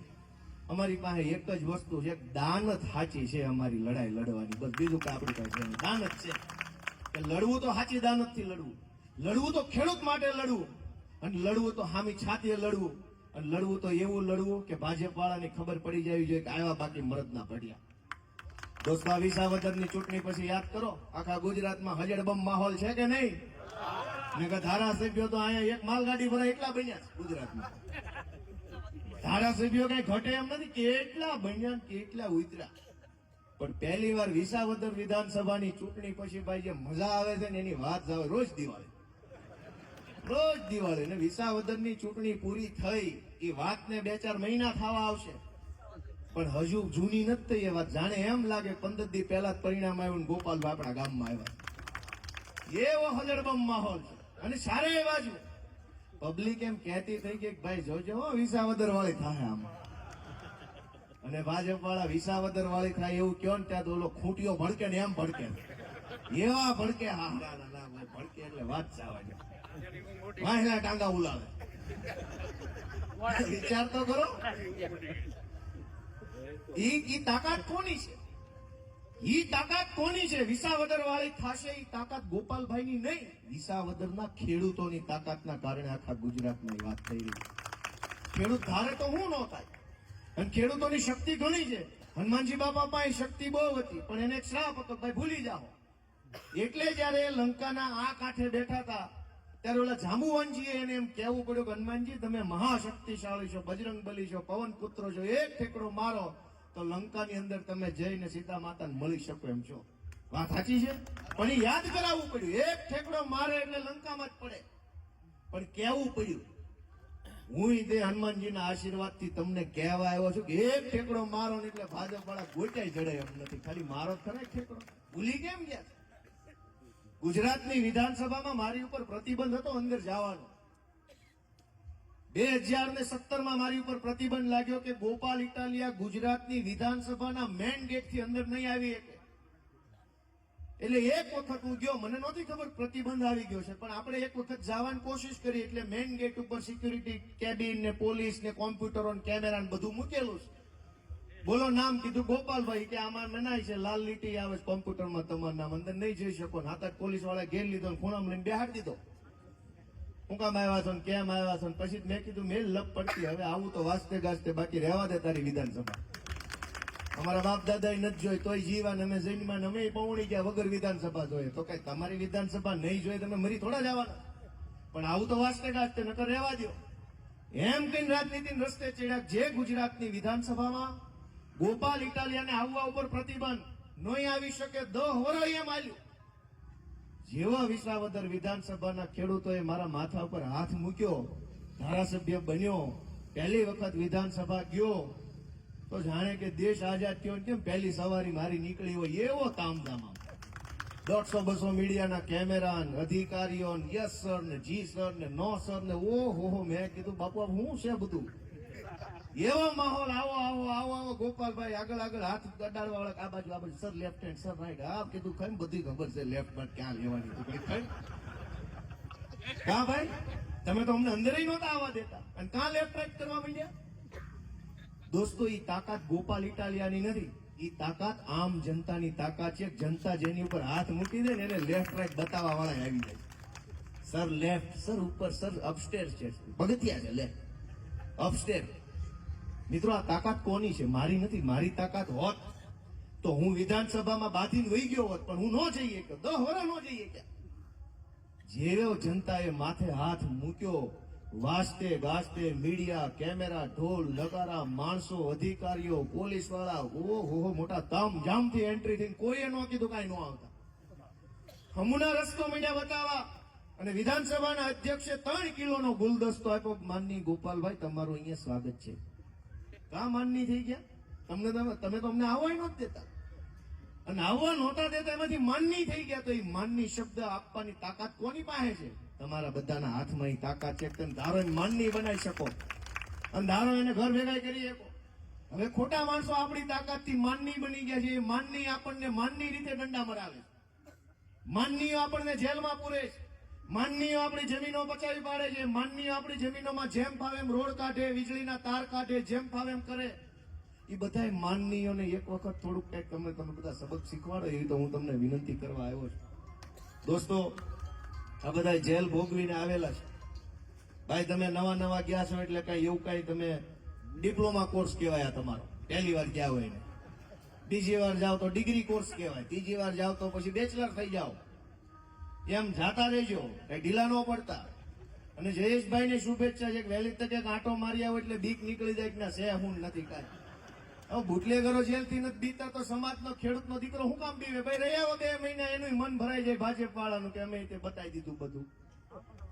અમારી પાસે એક જ વસ્તુ છે, દાનત સાચી છે અમારી લડાઈ લડવાની. બસ બીજું કાંઈ આપણી પાસે છે દાનત છે. કે લડવું તો સાચી દાનતથી લડવું તો ખેડૂત માટે લડવું, અને લડવું તો હામી છાતીએ લડવું, અને લડવું તો એવું લડવું કે ભાજપ વાળાની ખબર પડી જવી જોઈએ કે આવ્યા બાકી મરદના પડ્યા. દોસ્તો, વિસાવદરની ચૂંટણી પછી યાદ કરો, આખા ગુજરાતમાં હજડબમ માહોલ છે કે નહીં? મેં કહ્યું ધારાસભ્યો તો અહીંયા એક માલગાડી ભરાય એટલા બન્યા છે ગુજરાતમાં. ધારાસભ્યો કઈ ઘટે એમ નથી, કેટલા બન્યા કેટલા ઉતર્યા. પણ પહેલી વાર વિસાવદર વિધાનસભાની ચૂંટણી પછી ભાઈ જે મજા આવે છે ને એની વાત જ આવે. રોજ દિવાળી અને વિસાવદરની ચૂંટણી પૂરી થઈ એ વાતને 2-4 મહિના થવા આવશે, પણ હજુ જૂની નથી થઈ એ વાત. જાણે એમ લાગે 15 દી પહેલા જ પરિણામ આવ્યું ને ગોપાલભાઈ આપણા ગામમાં આવ્યા. એવો હજળબમ માહોલ છે. અને સારે એ બાજુ પબ્લિક એમ કહેતી થઈ કે ભાઈ જોજો વિસાવદર વાળી થાય આમાં. અને ભાજપ વાળા વિસાવદર વાળી થાય એવું કયો ને ત્યાં તો ઓલો ખૂંટીઓ ભડકે ને એમ ભડકે, એવા ભડકે. હા ભડકે એટલે વાત જવા દે, વાહેલા ટાંગા ઉલાવે. વિચાર તો કરો, ઈ તાકાત કોની છે? ઈ તાકાત કોની છે? વિસાવદર વાળી થશે. ઈ તાકાત ગોપાલભાઈ ની નહીં, વિસાવદરના ખેડૂતોની તાકાતના કારણે આખા ગુજરાતની વાત થઈ રહી. ખેડૂત ધારે તો હું ન થાય. અને ખેડૂતોની શક્તિ ઘણી છે. હનુમાનજી બાપા પાસે શક્તિ બહુ હતી, પણ એને એક શ્રાપ હતો, ભાઈ ભૂલી જાઓ. એટલે જયારે લંકાના આ કાંઠે બેઠા હતા ત્યારે ઓલા જાંબુવાનજીએ એને એમ કહેવું પડ્યું કે હનુમાનજી તમે મહાશક્તિશાળી છો, બજરંગ બલી છો, પવન પુત્ર છો, એક ઠેકડો મારો તો લંકાની અંદર તમે જઈને સીતા માતાને મળી શકો એમ છો. વાત સાચી છે, પણ એ યાદ કરાવવું પડ્યું. એક ઠેકડો મારે એટલે લંકામાં જ પડે, પણ કહેવું પડ્યું. હું તે હનુમાનજીના આશીર્વાદથી તમને કહેવા આવ્યો છું કે એક ઠેકડો મારો ને એટલે ભાજપ વાળા ગોચાઈ જડે એમ નથી. ખાલી મારો જ ખરા ઠેકડો ભૂલી કેમ ગયા? ગુજરાતની વિધાનસભામાં મારી ઉપર પ્રતિબંધ હતો અંદર જવાનો. 2017માં મારી ઉપર પ્રતિબંધ લાગ્યો કે ગોપાલ ઇટાલિયા ગુજરાતની વિધાનસભાના મેઇન ગેટ થી અંદર નહીં આવી શકે. એટલે એક વખત હું ગયો, મને નહોતી ખબર પ્રતિબંધ આવી ગયો છે, પણ આપણે એક વખત જવાની કોશિશ કરી. એટલે મેઇન ગેટ ઉપર સિક્યુરિટી કેબિન ને પોલીસ ને કોમ્પ્યુટરો ને કેમેરા ને બધું મૂકેલું છે. બોલો નામ કીધું ગોપાલભાઈ, કે આમાં મનાય છે, લાલ લીટી આવે છે કોમ્પ્યુટરમાં, તમારું નામ અંદર નહીં જઈ શકો. હાથ પોલીસ વાળા ઘેર લીધો ને ખૂણામાં લઈને બેહાડી દીધો. હું કામ આવ્યા છો ને કેમ આવ્યા છો? પછી મેં કીધું મેલ લપ પડતી, હવે આવું તો વાસ્તે ગાસ્તે, બાકી રહેવા દે તારી વિધાનસભા. અમારા બાપ દાદા નથી જોઈ તોય જીવાન, અમે જૈનમાં અમે પૌણી ગયા વગર વિધાનસભા જોઈએ. તો કઈ તમારી વિધાનસભા નહીં જોઈએ તમે મરી થોડા જવાના? પણ આવું તો વાસ્તે ગાસ્તે નકર રહેવા દો. એમ કઈ રાજનીતિ રસ્તે ચડ્યા. જે ગુજરાતની વિધાનસભામાં ગોપાલ ઇટાલિયાને આવવા ઉપર પ્રતિબંધ નહીં આવી શકે, 10 વર્ષ એમ આલ્યું. જેવા વિસાવદર વિધાનસભાના ખેડૂતોએ મારા માથા ઉપર હાથ મૂક્યો, ધારાસભ્ય બન્યો, પહેલી વખત વિધાનસભા ગયો, તો જાણે કે દેશ આઝાદ થયો કેમ પહેલી સવારી મારી નીકળી હોય એવો તામઝામ. 150-200 મીડિયાના કેમેરા, અધિકારીઓ, યસ સર ને જી સર ને નો સર ને ઓહો. મેં કીધું બાપુ હું છે બધું? એવો માહોલ. આવો ગોપાલભાઈ આગળ હાથ અડાડવા વાળા, આ બાજુ sir left hand sir right. હા કીધું ખાઈ બધી ખબર છે લેફ્ટ બાદ ક્યાં લેવાની. હા ભાઈ તમે તો અમને અંદર નહોતા આવવા દેતા, અને ક્યાં લેફ્ટ રાઈટ કરવા માંડ્યા? દોસ્તો એ તાકાત ગોપાલ ઇટાલિયાની નથી, એ તાકાત આમ જનતાની તાકાત છે. જનતા જેની ઉપર હાથ મૂકી દે ને એને લેફ્ટ રાઈટ બતાવવા વાળા આવી જાય. સર લેફ્ટ, સર ઉપર, સર અપસ્ટેર છે, પગથિયા છે લેફ્ટ અપસ્ટેર. મિત્રો આ તાકાત કોની છે? મારી નથી. મારી તાકાત હોત તો હું વિધાનસભામાં બાંધીને વહી ગયો હોત, પણ હું ન જઈએ કે 10 વર્ષ ન જઈએ કે. જેવો જનતાએ માથે હાથ મૂક્યો, વાસ્તે ગાસ્તે મીડિયા, કેમેરા, ઢોલ નગારા, માણસો, અધિકારીઓ, પોલીસ વાળા, ઓહો મોટા તામઝામથી એન્ટ્રી થઈને કોઈએ ન કીધું કાંઈ ન આવતા. હમુના રસ્તો મીડિયા બતાવવા. અને વિધાનસભાના અધ્યક્ષે 3 કિલોનો ગુલદસ્તો આપ્યો. માનની ગોપાલભાઈ તમારું અહીંયા સ્વાગત છે. કા માનની થઈ ગયા? તમે તો અમને આવવા નહોતા દેતા, અને આવવા નહોતા દેતા એમાંથી માનની થઈ ગયા. તો એ માનની શબ્દ આપવાની તાકાત કોની પાસે છે? તમારા બધાના હાથમાં એ તાકાત છે. તમે ધારો એને માનની બનાવી શકો, અને ધારો એને ઘર ભેગા કરી શકો. હવે ખોટા માણસો આપણી તાકાતથી માનની બની ગયા છે. એ માનની આપણને માનની રીતે દંડા મરાવે છે. માનનીઓ આપણને જેલમાં પૂરે છે. માનનીઓ આપણી જમીનો બચાવી પાડે છે. માનનીઓ આપણી જમીનોમાં જેમ ફાવે એમ રોડ કાઢે, વીજળીના તાર કાઢે, જેમ ફાવે એમ કરે. એ બધા માનનીઓને એક વખત થોડુંક કંઈક તમે બધા સબક શીખવાડો એવી તો હું તમને વિનંતી કરવા આવ્યો છું. દોસ્તો આ બધા જેલ ભોગવીને આવેલા છે. ભાઈ તમે નવા ગયા છો એટલે કઈ એવું કઈ તમે ડિપ્લોમા કોર્સ કહેવાય તમારો, પહેલી વાર ગયા હોય ને. બીજી વાર જાઓ તો ડિગ્રી કોર્સ કહેવાય, ત્રીજી વાર જાઓ તો પછી બેચલર થઈ જાઓ. એમ જાતા રહેજો, કઈ ઢીલા ન પડતા. અને જયેશભાઈ ને શુભેચ્છા છે કે વહેલી તકે આંટો મારી આવો એટલે બીક નીકળી જાય કે ના સે હું નથી કાંઈ. હવે બુટલેગરો જેલથી નથી બીતા તો સમાજનો ખેડૂતનો દીકરો શું કામ બીવે? ભાઈ રહી આવો 2 મહિના, એનું મન ભરાઈ જાય ભાજપ વાળાનું કે અમે તે બતાવી દીધું બધું.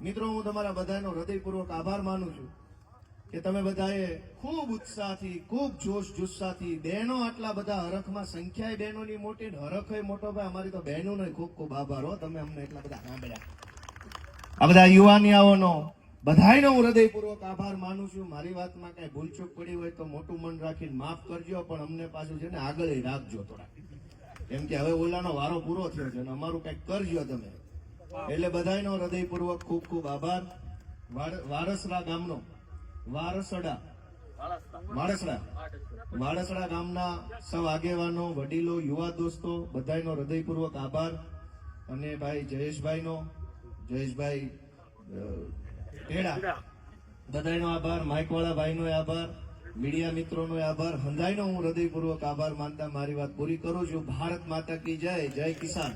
મિત્રો, હું તમારા બધાનો હૃદયપૂર્વક આભાર માનું છું કે તમે બધાએ ખૂબ ઉત્સાહથી, ખૂબ જોશ જુસ્સાથી, બહેનો આટલા બધા હરખમાં, સંખ્યાએ બહેનોની મોટી ને હરખય મોટો. ભાઈ અમારી તો બહેનોનો ખૂબ ખૂબ આભાર હો, તમે અમને એટલા બધા સાંભળ્યા. આ બધા યુવાનિયાઓનો બધાયનો હું હૃદયપૂર્વક આભાર માનું છું. મારી વાતમાં કઈ ભૂલચૂક પડી હોય તો મોટું મન રાખીને માફ કરજો, પણ અમને પાછું છે ને આગળ રાખજો થોડા, કેમ કે હવે ઓલાનો વારો પૂરો થયો છે અને અમારું કઈક કરજો તમે. એટલે બધાયનો હૃદયપૂર્વક ખૂબ ખૂબ આભાર. વારસડા ગામનો વાડસડા ગામના સૌ આગેવાનો, વડીલો, યુવા દોસ્તો બધાયનો હૃદયપૂર્વક આભાર. અને ભાઈ જયેશભાઈ ટેડા બધાયનો આભાર. માઇકવાળા ભાઈનો આભાર, મીડિયા મિત્રોનો આભાર. હંધાઈનો હું હૃદયપૂર્વક આભાર માનતા મારી વાત પૂરી કરું છું. ભારત માતા કી જય, જય કિસાન.